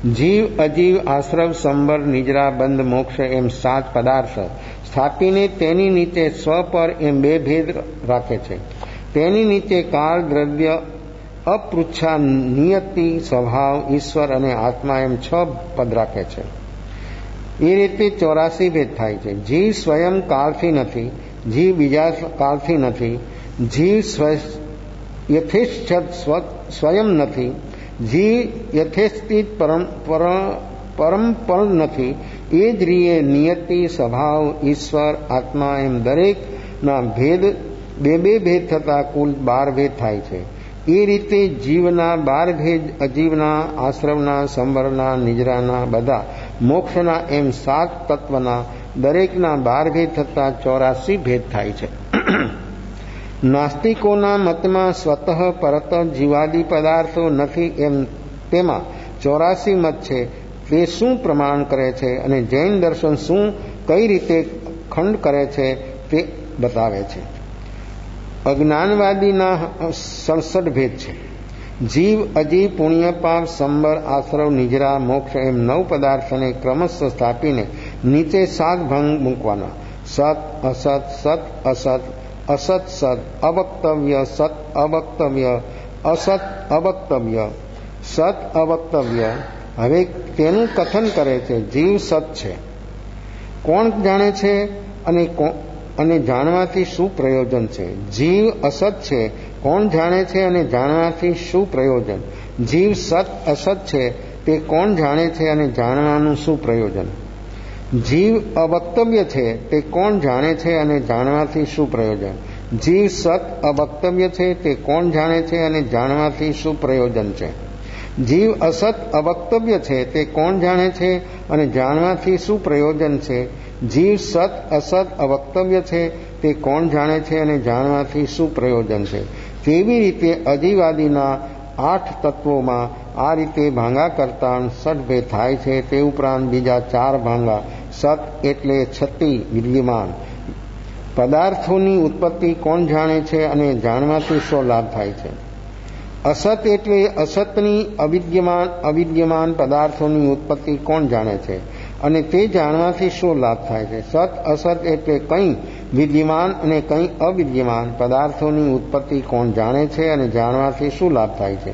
जीव अजीव आश्रव संबर निजरा बंध मोक्ष एम 7 पदार्थ स्थापीने तेनी नीचे स्व पर एम 2 भेद राखे छे। तेनी नीचे काल द्रव्य अपृच्छा नियति स्वभाव ईश्वर अने आत्मा एम 6 पद राखे छे। ए रीते 84 भेद थाय छे। जीव स्वयं कालथी नथी, जीव बीजा कालथी नथी, जीव यथेष्ट स्वयं नथी, जीव यथेष्टित परम नथी। ए ज रीते नियति स्वभाव ईश्वर आत्मा एम दरेक ना भेद 2 भेद थता कुल 12 भेद थाय छे। ए रीते जीवना 12 भेद, अजीवना, आश्रवना, संवरना, निजराना, बधा मोक्षना एम 7 तत्वना दरेकना 12 भेद थता 84 भेद थाय छे। नास्तिकोना मतमां स्वतः परत जीवादि पदार्थो नथी एम तेमां 84 मत छे। ते शुं प्रमाण करे छे अने जैन दर्शन शुं कई रीते खंड करे छे ते बतावे छे। अज्ञानवादी ना 67 भेद छे। जीव अजीव पुण्य पाप संबर आश्रव निजरा मोक्ष एम 9 पदार्थ ने क्रमशः स्थापीने नीचे 7 भंग मूकवाना। सत असत, सत असत, असत सत, अवक्तव्य, सत अवक्तव्य, असत अवक्तव्य, सत अवक्तव्य। हवे तेनुं कथन करे छे। जीव सत छे, कोण जाणे छे अने जाणवाथी शुं प्रयोजन छे। जीव असत छे, कोण जाणे छे अने जाणवाथी शुं प्रयोजन। जीव सत असत छे, ते कोण जाणे छे अने जाणवानुं शुं प्रयोजन। जीव अवक्तव्य छे, ते कोण जाणे छे अने जाणवाथी शुं प्रयोजन। जीव सत अवक्तव्य छे, ते कोण जाणे छे अने जाणवाथी शुं प्रयोजन छे। जीव असत अवक्तव्य छे, ते कोण जाणे छे अने जाणवाथी शुं प्रयोजन छे। जीव सत असत अवक्तव्य छे, ते कोण जाणे छे अने जाणवाथी शुं प्रयोजन छे। तेवी रीते अजीवादीना 8 तत्वोमां आ रीते भांगा करता 60 भेद थाय छे। ते उपरांत बीजा 4 भांगा। सत एटले 36 विद्यमान पदार्थोनी उत्पत्ति कोण जाणे छे अने जाणवाथी शो लाभ थाय छे। असत एटले असतनी अविद्यमान पदार्थोनी उत्पत्ति कोण जाणे छे અને તે જાણવાથી શું લાભ થાય છે। સત અસત એટલે કંઈ વિદ્યમાન અને કંઈ અવિદ્યમાન પદાર્થોની ઉત્પત્તિ કોણ જાણે છે અને જાણવાથી શું લાભ થાય છે।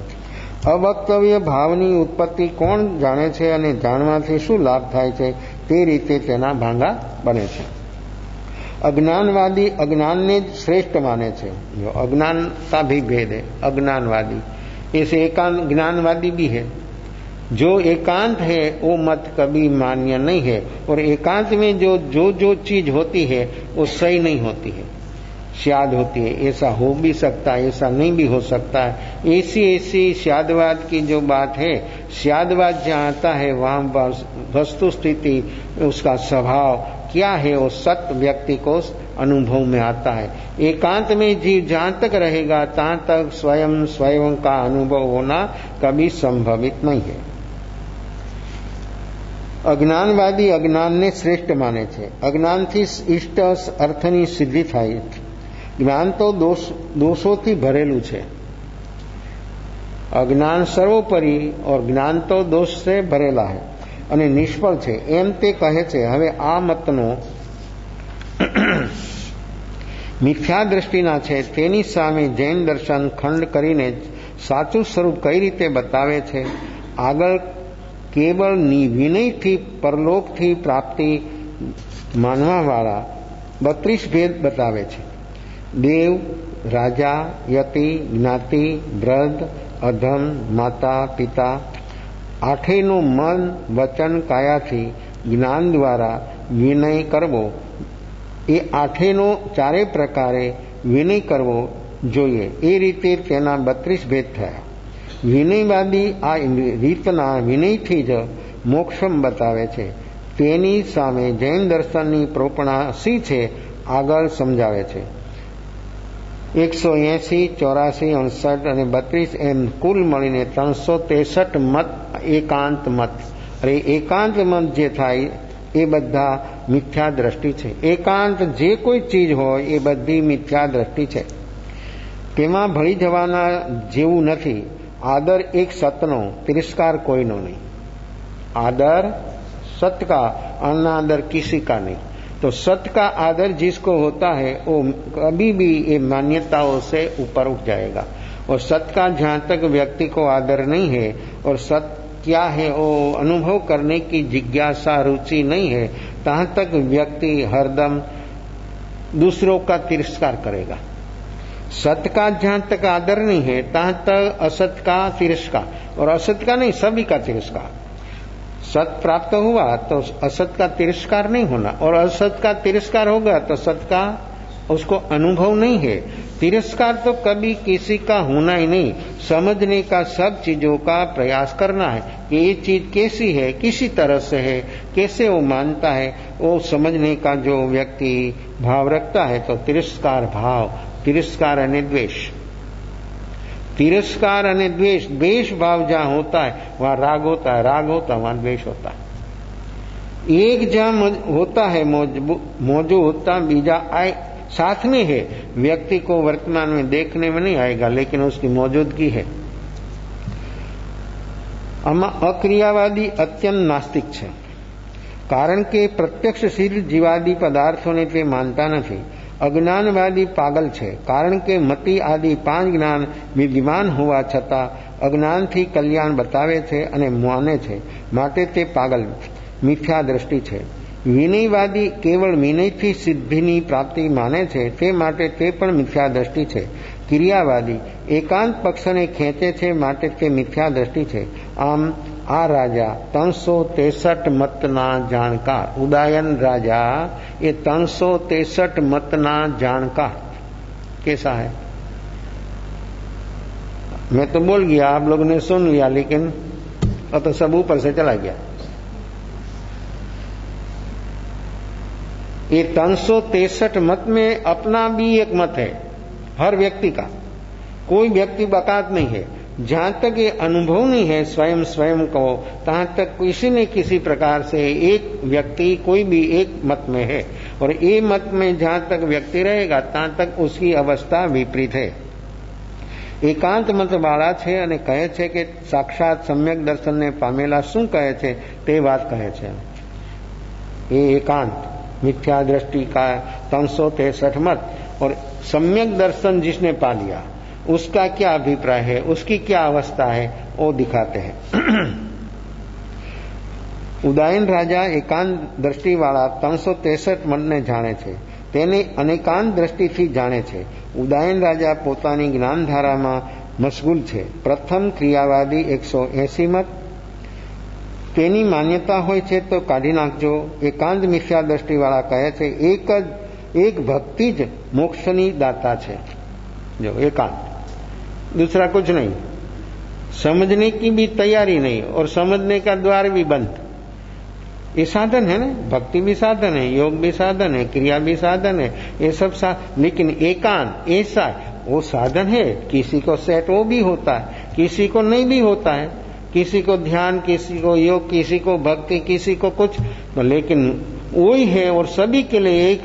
અવક્તવ્ય ભાવની ઉત્પત્તિ કોણ જાણે છે અને જાણવાથી શું લાભ થાય છે, તે રીતે તેના ભાંગા બને છે। अज्ञानवादी अज्ञान ने श्रेष्ठ माने छे। जो अज्ञान का भी भेद है, अज्ञानवादी ऐसे एकांत ज्ञानवादी भी है। जो एकांत है वो मत कभी मान्य नहीं है, और एकांत में जो चीज होती है वो सही नहीं होती है, शायद होती है। ऐसा हो भी सकता है, ऐसा नहीं भी हो सकता है। ऐसी शायदवाद की जो बात है, शायदवाद जहाँ आता है वहाँ वस्तु स्थिति, उसका स्वभाव क्या है वो सत्य व्यक्ति को अनुभव में आता है। एकांत में जीव जहां तक रहेगा तहां तक स्वयं का अनुभव होना कभी संभवित नहीं है। अज्ञानवादी अज्ञानने श्रेष्ठ माने છે। અજ્ઞાનથી ઇષ્ટ અર્થની સિદ્ધિ થાય છે। જ્ઞાન તો દોષોથી ભરેલું છે। અજ્ઞાન સર્વોપરી और જ્ઞાન તો દોષ से ભરેલા है અને નિષ્ફળ છે એમ તે કહે છે। હવે આ મતનો મિથ્યા દ્રષ્ટિના છે તેની સામે જૈન દર્શન ખંડ કરીને સાચું સ્વરૂપ કઈ રીતે બતાવે છે। આગળ केवल विनय थी परलोक थी प्राप्ति मानवा वाला 32 भेद बतावे छे। देव, राजा, यति, ज्ञाति, वृद्ध, अधम, माता, पिता आठेनो मन वचन काया थी ज्ञान द्वारा विनय करवो। ए आठेनो चारे प्रकारे विनय करवो जोईए। ए रीते तेना 32 भेद थया। विनयवादी आ રીતના વિનયથી જ મોક્ષમ બતાવે છે। તેની સામે જૈન દર્શનની પ્રોપણા સી છે આગળ સમજાવે છે। 180, 84, 59 અને 32 એમ કુલ મળીને 363 મત એકાંત મત। અરે એકાંત મત જે થાય એ બધા મિથ્યા દ્રષ્ટિ છે। એકાંત જે કોઈ ચીજ હોય એ બધી મિથ્યા દ્રષ્ટિ છે। તેમાં ભળી જવાના જેવું નથી। आदर एक सतनो तिरस्कार कोई नो नहीं। आदर सत्य का, अनादर किसी का नहीं। तो सत्य का आदर जिसको होता है वो कभी भी ये मान्यताओं से ऊपर उठ जाएगा। और सत्य का जहाँ तक व्यक्ति को आदर नहीं है और सत्य क्या है वो अनुभव करने की जिज्ञासा रुचि नहीं है, तहाँ तक व्यक्ति हरदम दूसरों का तिरस्कार करेगा। सत्य का जहां तक आदर नहीं है तहां तक असत्य का तिरस्कार, और असत्य का नहीं सभी का तिरस्कार। सत्य प्राप्त हुआ तो असत्य का तिरस्कार नहीं होना, और असत्य का तिरस्कार होगा तो सत्य का उसको अनुभव नहीं है। तिरस्कार तो कभी किसी का होना ही नहीं। समझने का सब चीजों का प्रयास करना है कि ये चीज कैसी है, किसी तरह से है, कैसे वो मानता है, वो समझने का जो व्यक्ति भाव रखता है तो तिरस्कार भाव, तिरस्कार अने द्वेष, तिरस्कार अने द्वेष, द्वेष भाव जहां होता है वहां राग होता है, राग होता है वहां द्वेष होता है। एक जहां होता है मौजूद होता बीजा आए साथ में है। व्यक्ति को वर्तमान में देखने में नहीं आएगा लेकिन उसकी मौजूदगी है। आमा अक्रियावादी अत्यंत नास्तिक है, कारण के प्रत्यक्ष सिद्ध जीवादी पदार्थों ने ते मानता नहीं। अज्ञानवादी पागल है, कारण के मति आदि 5 ज्ञान विद्यमान होवा छता अज्ञान थी कल्याण बतावे छे अने माने छे, माटे ते पागल मिथ्या दृष्टि है। विनयवादी केवल विनय थी सिद्धिनी प्राप्ति माने छे, ते माटे ते पण मिथ्या दृष्टि है। क्रियावादी एकांत पक्ष ने खेचे छे, माटे ते मिथ्या दृष्टि है। आम आ राजा 363 मतना जाणकार, उदयन राजा ये 363 मतना जाणकार कैसा है? मैं तो बोल गया, आप लोगों ने सुन लिया, लेकिन अब तो सब ऊपर से चला गया। ये 363 मत में अपना भी एक मत है, हर व्यक्ति का। कोई व्यक्ति बकात नहीं है। जहां तक ये अनुभव नहीं है स्वयं को, तहां तक किसी न किसी प्रकार से एक व्यक्ति कोई भी एक मत में है, और ये मत में जहां तक व्यक्ति रहेगा तहां तक उसकी अवस्था विपरीत है। एकांत मत वाला छे अने कहे छे कि साक्षात सम्यक दर्शन ने पामेला शुं कहे छे ते बात कहे छे। ये एकांत मिथ्या दृष्टि का 363 मत, और सम्यक दर्शन जिसने पा लिया उसका क्या अभिप्राय है, उसकी क्या अवस्था है, वो दिखाते हैं। उदयन राजा एकांत दृष्टि वाला 363 मन ने जाने छे, तेने अनेकांत दृष्टि थी जाने छे। उदयन राजा पोतानी ज्ञानधारा में मशगुल छे। प्रथम क्रियावादी 180 मत, तेनी मान्यता होय छे तो काढी नाखजो। एकांत मिथ्या दृष्टि वाला कहे छे एक भक्ति ज मोक्षनी दाता छे। जो एकांत, दूसरा कुछ नहीं, समझने की भी तैयारी नहीं और समझने का द्वार भी बंद। ये साधन है ना, भक्ति भी साधन है, योग भी साधन है, क्रिया भी साधन है, ये सब लेकिन एकांत ऐसा वो साधन है। किसी को सेट वो भी होता है, किसी को नहीं भी होता है, किसी को ध्यान, किसी को योग, किसी को भक्ति, किसी को कुछ, तो लेकिन वही है और सभी के लिए एक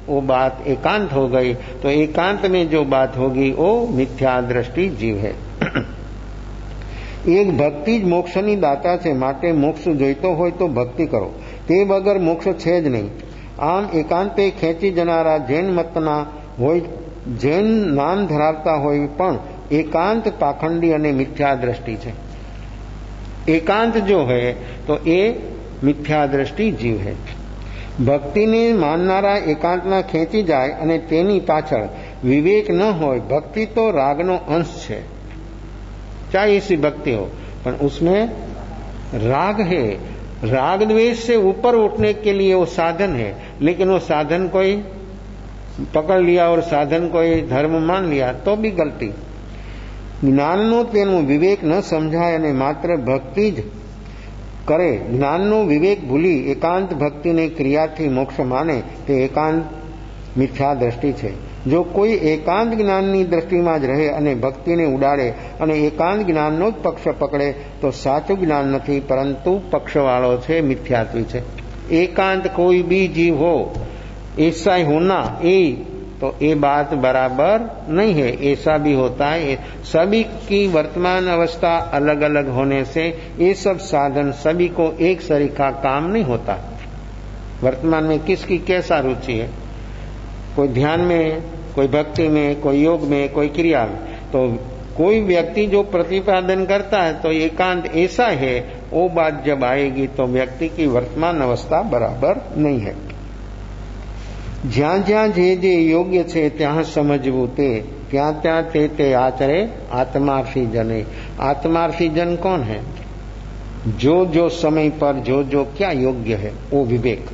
वो बात एकांत हो गई। तो एकांत में जो बात होगी वो मिथ्या दृष्टि जीव है। एक भक्ति ज मोक्षनी दाता છે, માટે મોક્ષ જોઈતો હોય તો ભક્તિ કરો, તે વગર મોક્ષ છે જ નહીં। આમ એકાંતે ખેંચી જનારા જૈન મતના હોય, જૈન નામ ધરાવતા હોય પણ એકાંત પાખંડી અને મિથ્યા દ્રષ્ટિ છે। एकांत जो है तो ये मिथ्या दृष्टि जीव है। भक्ति ने माननारा एकांतना खेंची जाए અને તેની પાછળ विवेक न હોય, भक्ति तो रागनो अंश है, चाहे ऐसी भक्ति हो पर उसमें राग है। राग द्वेष से ऊपर उठने के लिए वो साधन है, लेकिन वो साधन कोई पकड़ लिया और साधन कोई धर्म मान लिया तो भी गलती। ज्ञाननो तेनु विवेक न समझाय અને માત્ર ભક્તિ જ કરે, જ્ઞાનનો વિવેક ભૂલી એકાંત ભક્તિને ક્રિયાથી મોક્ષ માને તે એકાંત મિથ્યા દ્રષ્ટિ છે। જો કોઈ એકાંત જ્ઞાનની દ્રષ્ટિમાં જ રહે અને ભક્તિને ઉડાડે અને એકાંત જ્ઞાનનો જ પક્ષ પકડે તો સાચું જ્ઞાન નથી, પરંતુ પક્ષવાળો છે, મિથ્યાત્વી છે। एकांत कोई भी जीव हो, ऐसा ही होना तो ये बात बराबर नहीं है। ऐसा भी होता है, सभी की वर्तमान अवस्था अलग अलग होने से ये सब साधन सभी को एक सरीखा काम नहीं होता। वर्तमान में किसकी कैसा रुचि है, कोई ध्यान में, कोई भक्ति में, कोई योग में, कोई क्रिया में। तो कोई व्यक्ति जो प्रतिपादन करता है तो एकांत ऐसा है, वो बात जब आएगी तो व्यक्ति की वर्तमान अवस्था बराबर नहीं है। ज्યાં જ્યાં જે જે યોગ્ય છે ત્યાં સમજવું તે, ત્યાં ત્યાં તે આચરે आत्मार्थी जने। आत्मार्थी जन कौन है? जो जो समय पर जो जो क्या योग्य है वो विवेक।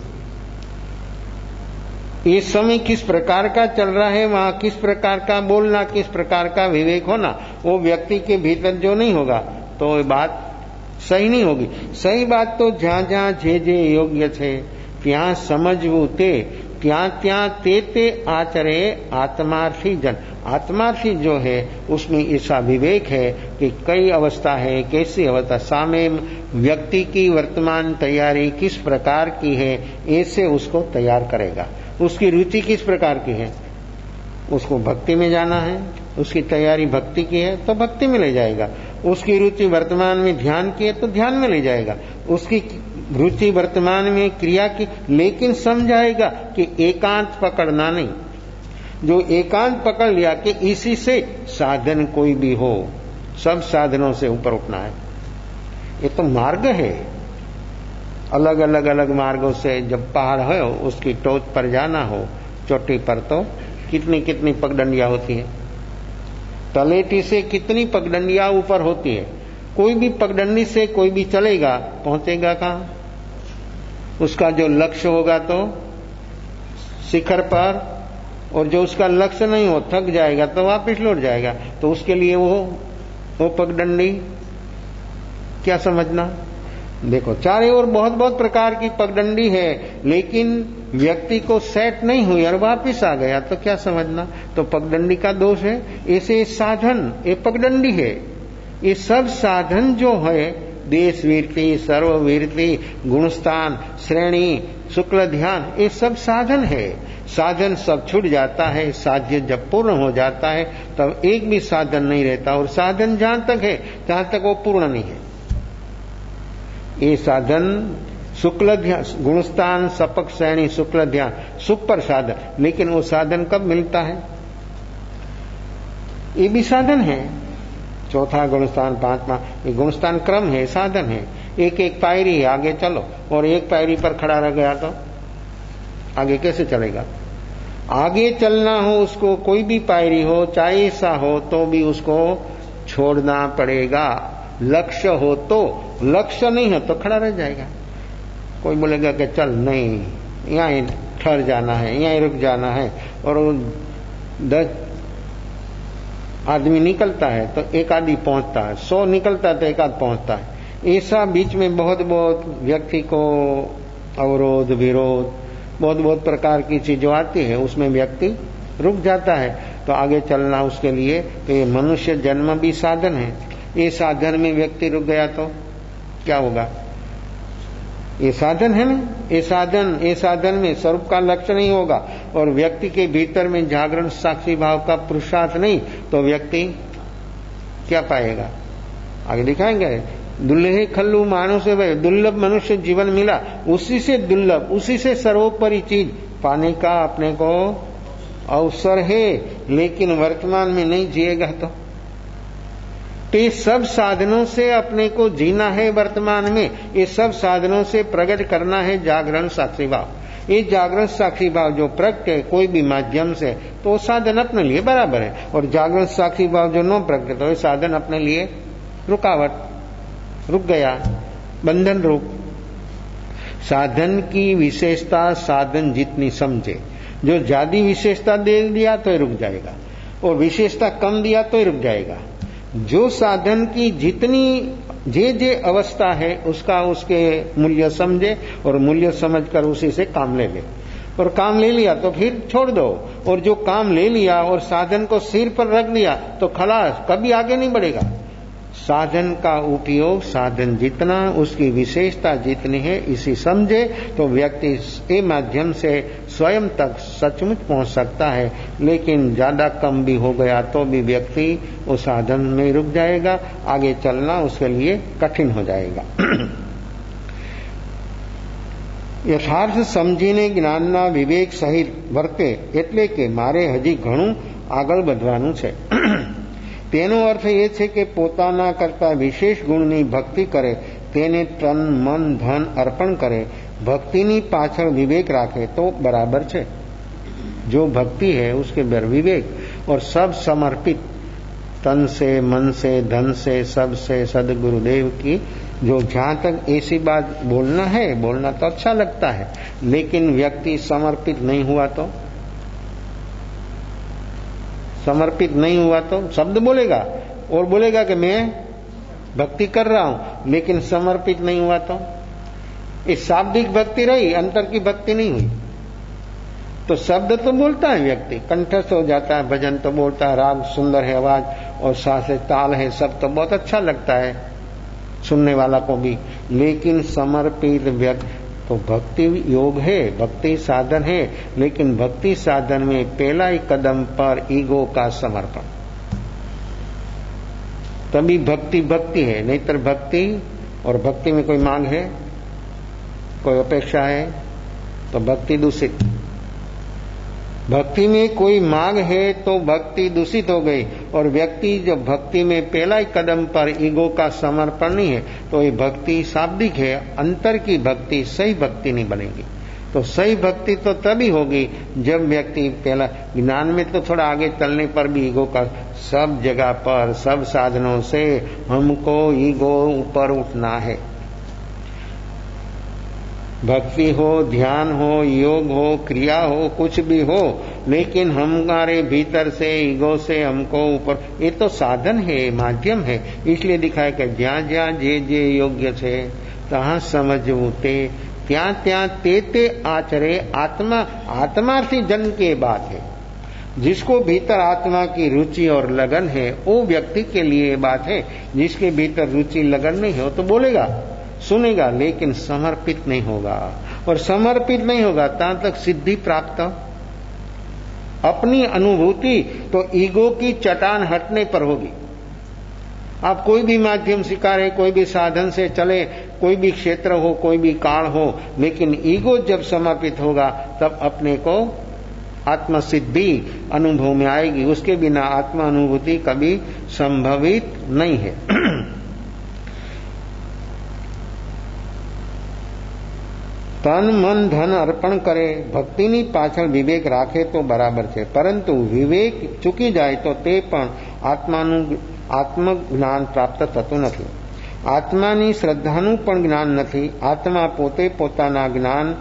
ये समय किस प्रकार का चल रहा है, वहां किस प्रकार का बोलना, किस प्रकार का विवेक होना, वो व्यक्ति के भीतर जो नहीं होगा तो ये बात सही नहीं होगी। सही बात तो जहां जहां जे योग्य है ત્યાં समझવું તે, ત્યાં ત્યાં તે आचरे आत्मार्थी जन। आत्मार्थी जो है उसमें ऐसा विवेक है कि कई अवस्था है, कैसी अवस्था, सामने व्यक्ति की वर्तमान तैयारी किस प्रकार की है, ऐसे उसको तैयार करेगा। उसकी रुचि किस प्रकार की है, उसको भक्ति में जाना है, उसकी तैयारी भक्ति की है तो भक्ति में ले जाएगा। उसकी रुचि वर्तमान में ध्यान की है तो ध्यान में ले जाएगा। उसकी रुचि वर्तमान में क्रिया की, लेकिन समझाएगा कि एकांत पकड़ना नहीं। जो एकांत पकड़ लिया कि इसी से साधन कोई भी हो, सब साधनों से ऊपर उठना है, ये तो मार्ग है। अलग अलग अलग मार्गों से जब पहाड़ हो उसकी टोच पर जाना हो, चोटी पर, तो कितनी कितनी पगडंडियां होती है, तलेटी से कितनी पगडंडियां ऊपर होती है। कोई भी पगडंडी से कोई भी चलेगा, पहुंचेगा कहां? उसका जो लक्ष्य होगा तो शिखर पर, और जो उसका लक्ष्य नहीं हो, थक जाएगा तो वापस लौट जाएगा। तो उसके लिए वो पगडंडी क्या समझना। देखो चारों ओर बहुत बहुत प्रकार की पगडंडी है, लेकिन व्यक्ति को सेट नहीं हुई और वापिस आ गया तो क्या समझना। तो पगडंडी का दोष है। ऐसे साधन ये पगडंडी है। ये सब साधन जो है, देश वीरति, सर्ववीरति, गुणस्थान, श्रेणी, शुक्ल ध्यान, ये सब साधन है। साधन सब छूट जाता है, साध्य जब पूर्ण हो जाता है तब एक भी साधन नहीं रहता, और साधन जहां तक है तहां तक वो पूर्ण नहीं है। ये साधन शुक्ल ध्यान, गुणस्थान, सपक, श्रेणी, शुक्ल ध्यान, सुख पर साधन, लेकिन वो साधन कब मिलता है? ये भी साधन है। चौथा गुणस्थान, पांचवा, ये गुणस्थान क्रम है, साधन है। एक एक पायरी है, आगे चलो, और एक पायरी पर खड़ा रह गया तो आगे कैसे चलेगा? आगे चलना हो उसको, कोई भी पायरी हो, चाहे ऐसा हो, तो भी उसको छोड़ना पड़ेगा। लक्ष्य हो तो, लक्ष्य नहीं है तो खड़ा रह जाएगा। कोई बोलेगा कि चल नहीं, यहाँ ही ठहर जाना है, यहाँ ही रुक जाना है, और 10 आदमी निकलता है तो एक आदमी पहुंचता है, 100 निकलता है तो एक आध पहुंचता है। ऐसा बीच में बहुत बहुत व्यक्ति को अवरोध, विरोध, बहुत बहुत प्रकार की चीज जो आती है उसमें व्यक्ति रुक जाता है। तो आगे चलना उसके लिए तो ये मनुष्य जन्म भी साधन है। ये साधन में व्यक्ति रुक गया तो क्या होगा? ये साधन है ना, ये साधन में स्वरूप का लक्ष्य नहीं होगा और व्यक्ति के भीतर में जागरण साक्षी भाव का पुरुषार्थ नहीं तो व्यक्ति क्या पाएगा? आगे दिखाएंगे। दुल्हे खल्लू मानो से भाई दुर्लभ मनुष्य जीवन मिला, उसी से दुर्लभ, उसी से सर्वोपरि चीज पाने का अपने को अवसर है, लेकिन वर्तमान में नहीं जिएगा तो ये सब साधनों से अपने को जीना है। वर्तमान में ये सब साधनों से प्रकट करना है जागरण साक्षी भाव। ये जागरण साक्षी भाव जो प्रकट है कोई भी माध्यम से तो साधन अपने लिए बराबर है, और जागरण साक्षी भाव जो न प्रकट हो साधन अपने लिए रुकावट, रुक गया, बंधन रूप। साधन की विशेषता साधन जितनी समझे, जो ज्यादा विशेषता दे दिया तो रुक जाएगा और विशेषता कम दिया तो रुक जाएगा। जो साधन की जितनी जे अवस्था है उसका उसके मूल्य समझे और मूल्य समझकर उसी से काम ले ले, और काम ले लिया तो फिर छोड़ दो, और जो काम ले लिया और साधन को सिर पर रख दिया तो खलास, कभी आगे नहीं बढ़ेगा। साधन का उपयोग साधन जितना, उसकी विशेषता जितनी है इसी समझे तो व्यक्ति इस माध्यम से स्वयं तक सचमुच पहुंच सकता है। लेकिन ज्यादा कम भी हो गया तो भी व्यक्ति उस साधन में रुक जाएगा, आगे चलना उसके लिए कठिन हो जाएगा। यथार्थ समझीने જ્ઞાનના વિવેક સહિત વર્તે એટલે કે મારે હજી ઘણું આગળ વધવાનું છે। તેનો અર્થ એ છે કે પોતાના કરતા વિશેષ ગુણની ભક્તિ કરે, તેને તન મન ધન અર્પણ કરે, ભક્તિની પાછળ વિવેક राखे तो बराबर છે। जो भक्ति है उसके अंदर विवेक और सब समर्पित, तन से मन से धन से सब से सदगुरुदेव की, जो जहां तक ऐसी बात बोलना है बोलना तो अच्छा लगता है, लेकिन व्यक्ति समर्पित नहीं हुआ तो, समर्पित नहीं हुआ तो शब्द बोलेगा और बोलेगा कि मैं भक्ति कर रहा हूं, लेकिन समर्पित नहीं हुआ तो ये शाब्दिक भक्ति रही, अंतर की भक्ति नहीं हुई। तो शब्द तो बोलता है व्यक्ति, कंठस्थ हो जाता है, भजन तो बोलता है, राग सुंदर है आवाज और साथ ताल है, सब तो बहुत अच्छा लगता है सुनने वाला को भी, लेकिन समर्पित व्यक्ति तो भक्ति योग है, भक्ति साधन है, लेकिन भक्ति साधन में पहला ही कदम पर ईगो का समर्पण, तभी भक्ति भक्ति है। नहीं तो भक्ति और भक्ति में कोई मांग है, कोई अपेक्षा है तो भक्ति दूषित। भक्ति में कोई मांग है तो भक्ति दूषित हो गई, और व्यक्ति जो भक्ति में पहला ही कदम पर ईगो का समर्पण नहीं है तो ये भक्ति शाब्दिक है, अंतर की भक्ति सही भक्ति नहीं बनेगी। तो सही भक्ति तो तभी होगी जब व्यक्ति पहला, ज्ञान में तो थोड़ा आगे चलने पर भी ईगो का, सब जगह पर सब साधनों से हमको ईगो ऊपर उठना है। भक्ति हो, ध्यान हो, योग हो, क्रिया हो, कुछ भी हो, लेकिन हमारे भीतर से ईगो से हमको ऊपर, ये तो साधन है, माध्यम है। इसलिए दिखाया कि ज्યાં જ્યાં જે યોગ્ય છે तहाँ समझવું ते, ત્યાં ત્યાં તે आचरे आत्मा, आत्मार्थी जन के बात है। जिसको भीतर आत्मा की रुचि और लगन है वो व्यक्ति के लिए बात है। जिसके भीतर रुचि लगन नहीं हो तो बोलेगा, सुनेगा, लेकिन समर्पित नहीं होगा, और समर्पित नहीं होगा तहां तक सिद्धि प्राप्त, अपनी अनुभूति तो ईगो की चट्टान हटने पर होगी। आप कोई भी माध्यम स्वीकारे, कोई भी साधन से चले, कोई भी क्षेत्र हो, कोई भी काल हो, लेकिन ईगो जब समर्पित होगा तब अपने को आत्म सिद्धि अनुभव में आएगी। उसके बिना आत्मा अनुभूति कभी संभवित नहीं है। तन मन धन अर्पण करे, भक्तिनी पाछळ विवेक राखे तो बराबर है, परंतु विवेक चूकी जाए तो ते पण आत्मज्ञान प्राप्त थतुं नथी। आत्मानी श्रद्धानुं पण ज्ञान नथी। आत्मा पोते पोताना ज्ञान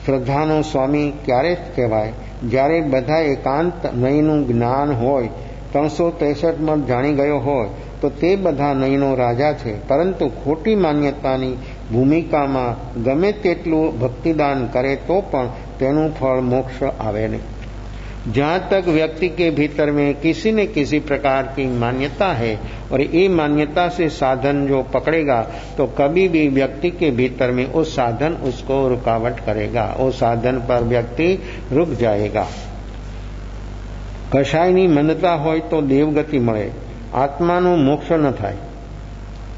श्रद्धानो स्वामी क्यारे कहेवाय? ज्यारे बधा एकांत नयीनुं ज्ञान होय, 363 मत जाणी गयो होय तो ते बधा नयीनो राजा छे, परंतु खोटी मान्यतानी ભૂમિકામાં ગમે તેટલું ભક્તિદાન કરે તો પણ તેનું ફળ મોક્ષ આવે નહીં। जहां तक व्यक्ति के भीतर में किसी न किसी प्रकार की मान्यता है और ये मान्यता से साधन जो पकड़ेगा तो कभी भी व्यक्ति के भीतर में वो साधन उसको रुकावट करेगा, वो साधन पर व्यक्ति रुक जाएगा। कषायनी मंदता होय तो देवगति मळे, आत्मानो मोक्ष न थाय।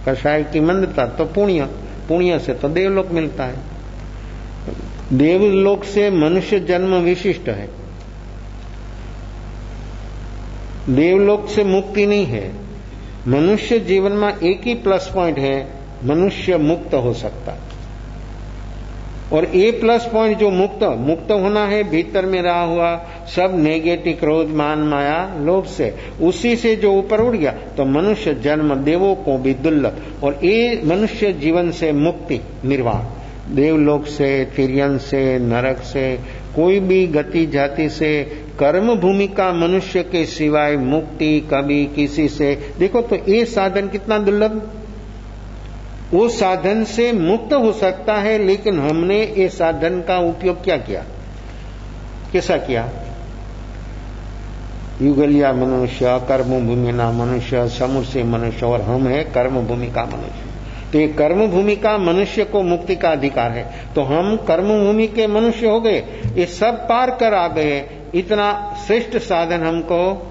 कषाय की मंदता तो पुण्य, पुण्य से तो देवलोक मिलता है। देवलोक से मनुष्य जन्म विशिष्ट है, देवलोक से मुक्ति नहीं है। मनुष्य जीवन में एक ही प्लस पॉइंट है, मनुष्य मुक्त हो सकता। और ये प्लस पॉइंट जो मुक्त होना है भीतर में रहा हुआ सब नेगेटिव क्रोध मान माया लोभ से, उसी से जो ऊपर उड़ गया तो मनुष्य जन्म देवों को भी दुर्लभ। और ये मनुष्य जीवन से मुक्ति निर्वाण, देवलोक से, तिर्यन से, नरक से, कोई भी गति जाति से, कर्म भूमि का मनुष्य के सिवाय मुक्ति कभी किसी से। देखो तो ये साधन कितना दुर्लभ, वो साधन से मुक्त हो सकता है, लेकिन हमने ये साधन का उपयोग क्या किया, कैसा किया? युगलिया मनुष्य, कर्म भूमि ना मनुष्य, समूह से मनुष्य, और हम है कर्म भूमि का मनुष्य। तो ये कर्म भूमि का मनुष्य को मुक्ति का अधिकार है, तो हम कर्म भूमि के मनुष्य हो गए, ये सब पार कर आ गए। इतना श्रेष्ठ साधन हमको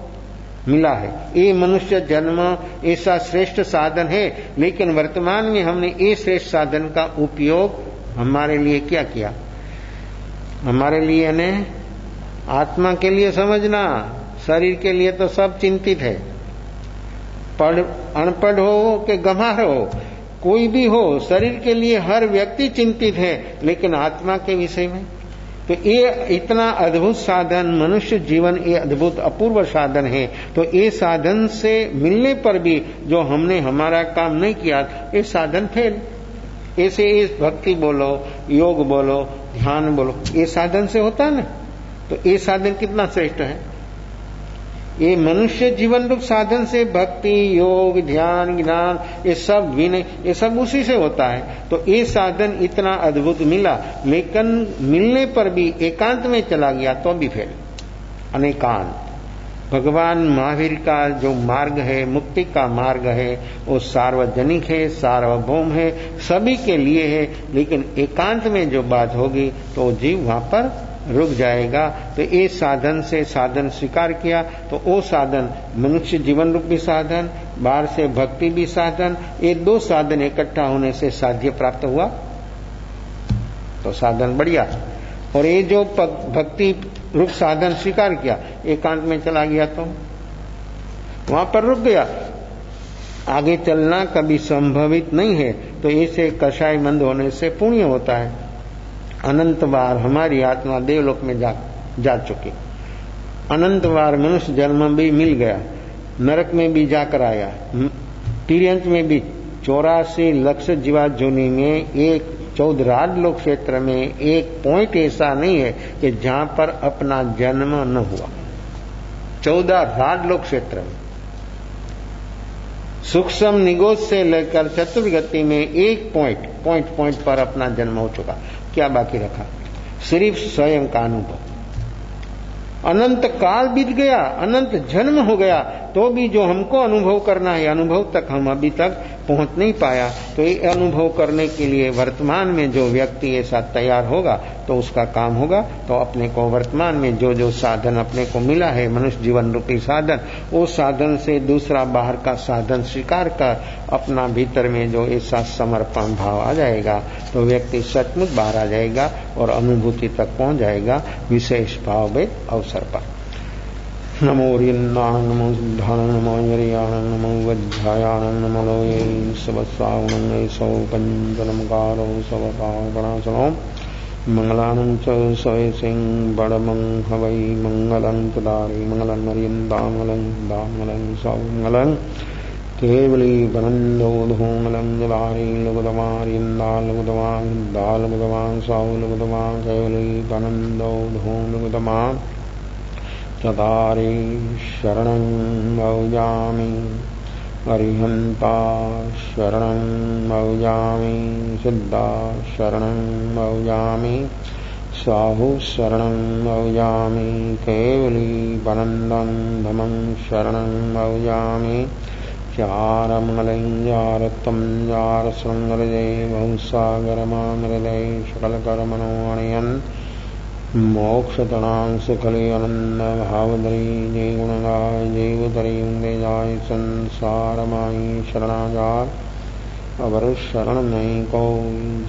मिला है। ये मनुष्य जन्म ऐसा श्रेष्ठ साधन है, लेकिन वर्तमान में हमने ये श्रेष्ठ साधन का उपयोग हमारे लिए क्या किया? हमारे लिए ने आत्मा के लिए समझना, शरीर के लिए तो सब चिंतित है। अनपढ़ हो कि गंवार हो, कोई भी हो, शरीर के लिए हर व्यक्ति चिंतित है, लेकिन आत्मा के विषय में तो ये इतना अद्भुत साधन, मनुष्य जीवन ये अद्भुत अपूर्व साधन है। तो ये साधन से मिलने पर भी जो हमने हमारा काम नहीं किया, ये साधन फेल। ऐसे इस भक्ति बोलो, योग बोलो, ध्यान बोलो, ये साधन से होता है ना। तो ये साधन कितना श्रेष्ठ है। ये मनुष्य जीवन रूप साधन से भक्ति, योग, ध्यान, ज्ञान, ये सब विनय, ये सब उसी से होता है। तो ये साधन इतना अद्भुत मिला, लेकिन मिलने पर भी एकांत में चला गया तो भी फेल। अनेकांत भगवान महावीर का जो मार्ग है, मुक्ति का मार्ग है, वो सार्वजनिक है, सार्वभौम है, सभी के लिए है। लेकिन एकांत में जो बात होगी तो जीव वहां पर रुक जाएगा। तो ये साधन से साधन स्वीकार किया तो वो साधन मनुष्य जीवन रूपी साधन, बाहर से भक्ति भी साधन, ये दो साधन इकट्ठा होने से साध्य प्राप्त हुआ तो साधन बढ़िया। और ये जो भक्ति रूप साधन स्वीकार किया, एकांत में चला गया तो वहां पर रुक गया, आगे चलना कभी संभवित नहीं है। तो ऐसे कषाय मंद होने से पुण्य होता है। अनंत बार हमारी आत्मा देवलोक में जा चुकी, अनंत बार मनुष्य जन्म भी मिल गया, नरक में भी जाकर आया, तिर्यंत में भी 84 लाख जीवा जोनी में, एक 14 राजलोक क्षेत्र में एक पॉइंट ऐसा नहीं है कि जहां पर अपना जन्म न हुआ। 14 राजलोक क्षेत्र में सूक्ष्म निगोज से लेकर चतुर्गति में एक पॉइंट पर अपना जन्म हो चुका। क्या बाकी रखा? सिर्फ स्वयं का अनुभव। अनंत काल बीत गया, अनंत जन्म हो गया, तो भी जो हमको अनुभव करना है, अनुभव तक हम अभी तक पहुंच नहीं पाया। तो ये अनुभव करने के लिए वर्तमान में जो व्यक्ति ऐसा तैयार होगा तो उसका काम होगा। तो अपने को वर्तमान में जो जो साधन अपने को मिला है, मनुष्य जीवन रूपी साधन, वो साधन से दूसरा बाहर का साधन स्वीकार कर अपना भीतर में जो ऐसा समर्पण भाव आ जाएगा तो व्यक्ति सचमुच बाहर आ जाएगा और अनुभूति तक पहुंच जाएगा विशेष भाव भेद अवसर पर। नमो रिन्नाण, नमो सिद्धाण, नमो यरियाण, नमो वज्रायाण, नमो लोये सबसावणं सौ पंचनमकारो सबकागणासनो मंगलानं च सयसिं बड़मं हवै मंगलं तदारि मंगलं मरियन्दामलं दामलं सौमंगलं केवली बनन्दो धूमलं जलारि लुगदमारियन्दालुगदमां सौलुगदमां केवली बनन्दो धूमलुगदमां तदारि शरणं भजामि। अरिहंता शरणं मौजामि सिद्धा शरणं मौजामि साहु शरणं मौजामि केवली वनन्दं धमं शरणं मौजामि चारमलैयारत्तं यारशृङ्गहृदये बहुसागरमामृदये सकलकर्मणोऽणयन् मोक्षतणां सुखले आनन्दभावधरी जय गुणगाय जैवतरी जाय संसारमायि शरणागार अवर शरण नहीं को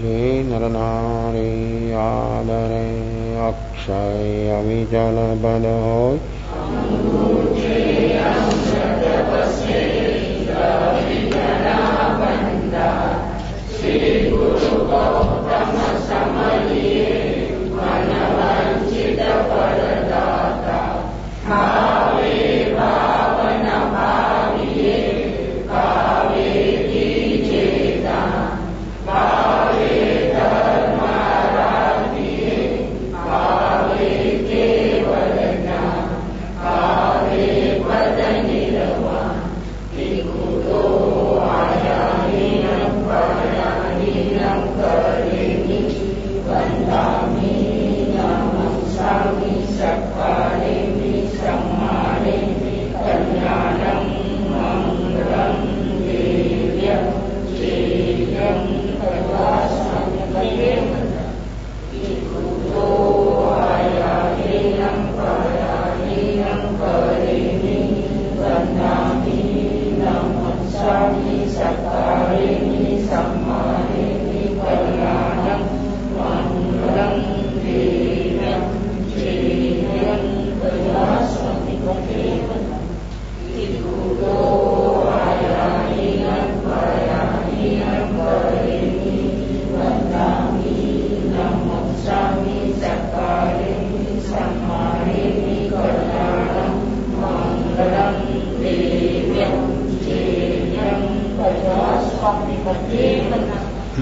जय नर नारे आदरे अक्षय अविचल बल होय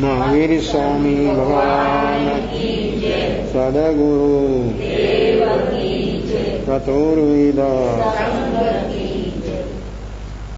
महावीर स्वामी भगवान सदगुरु ततोर्वेद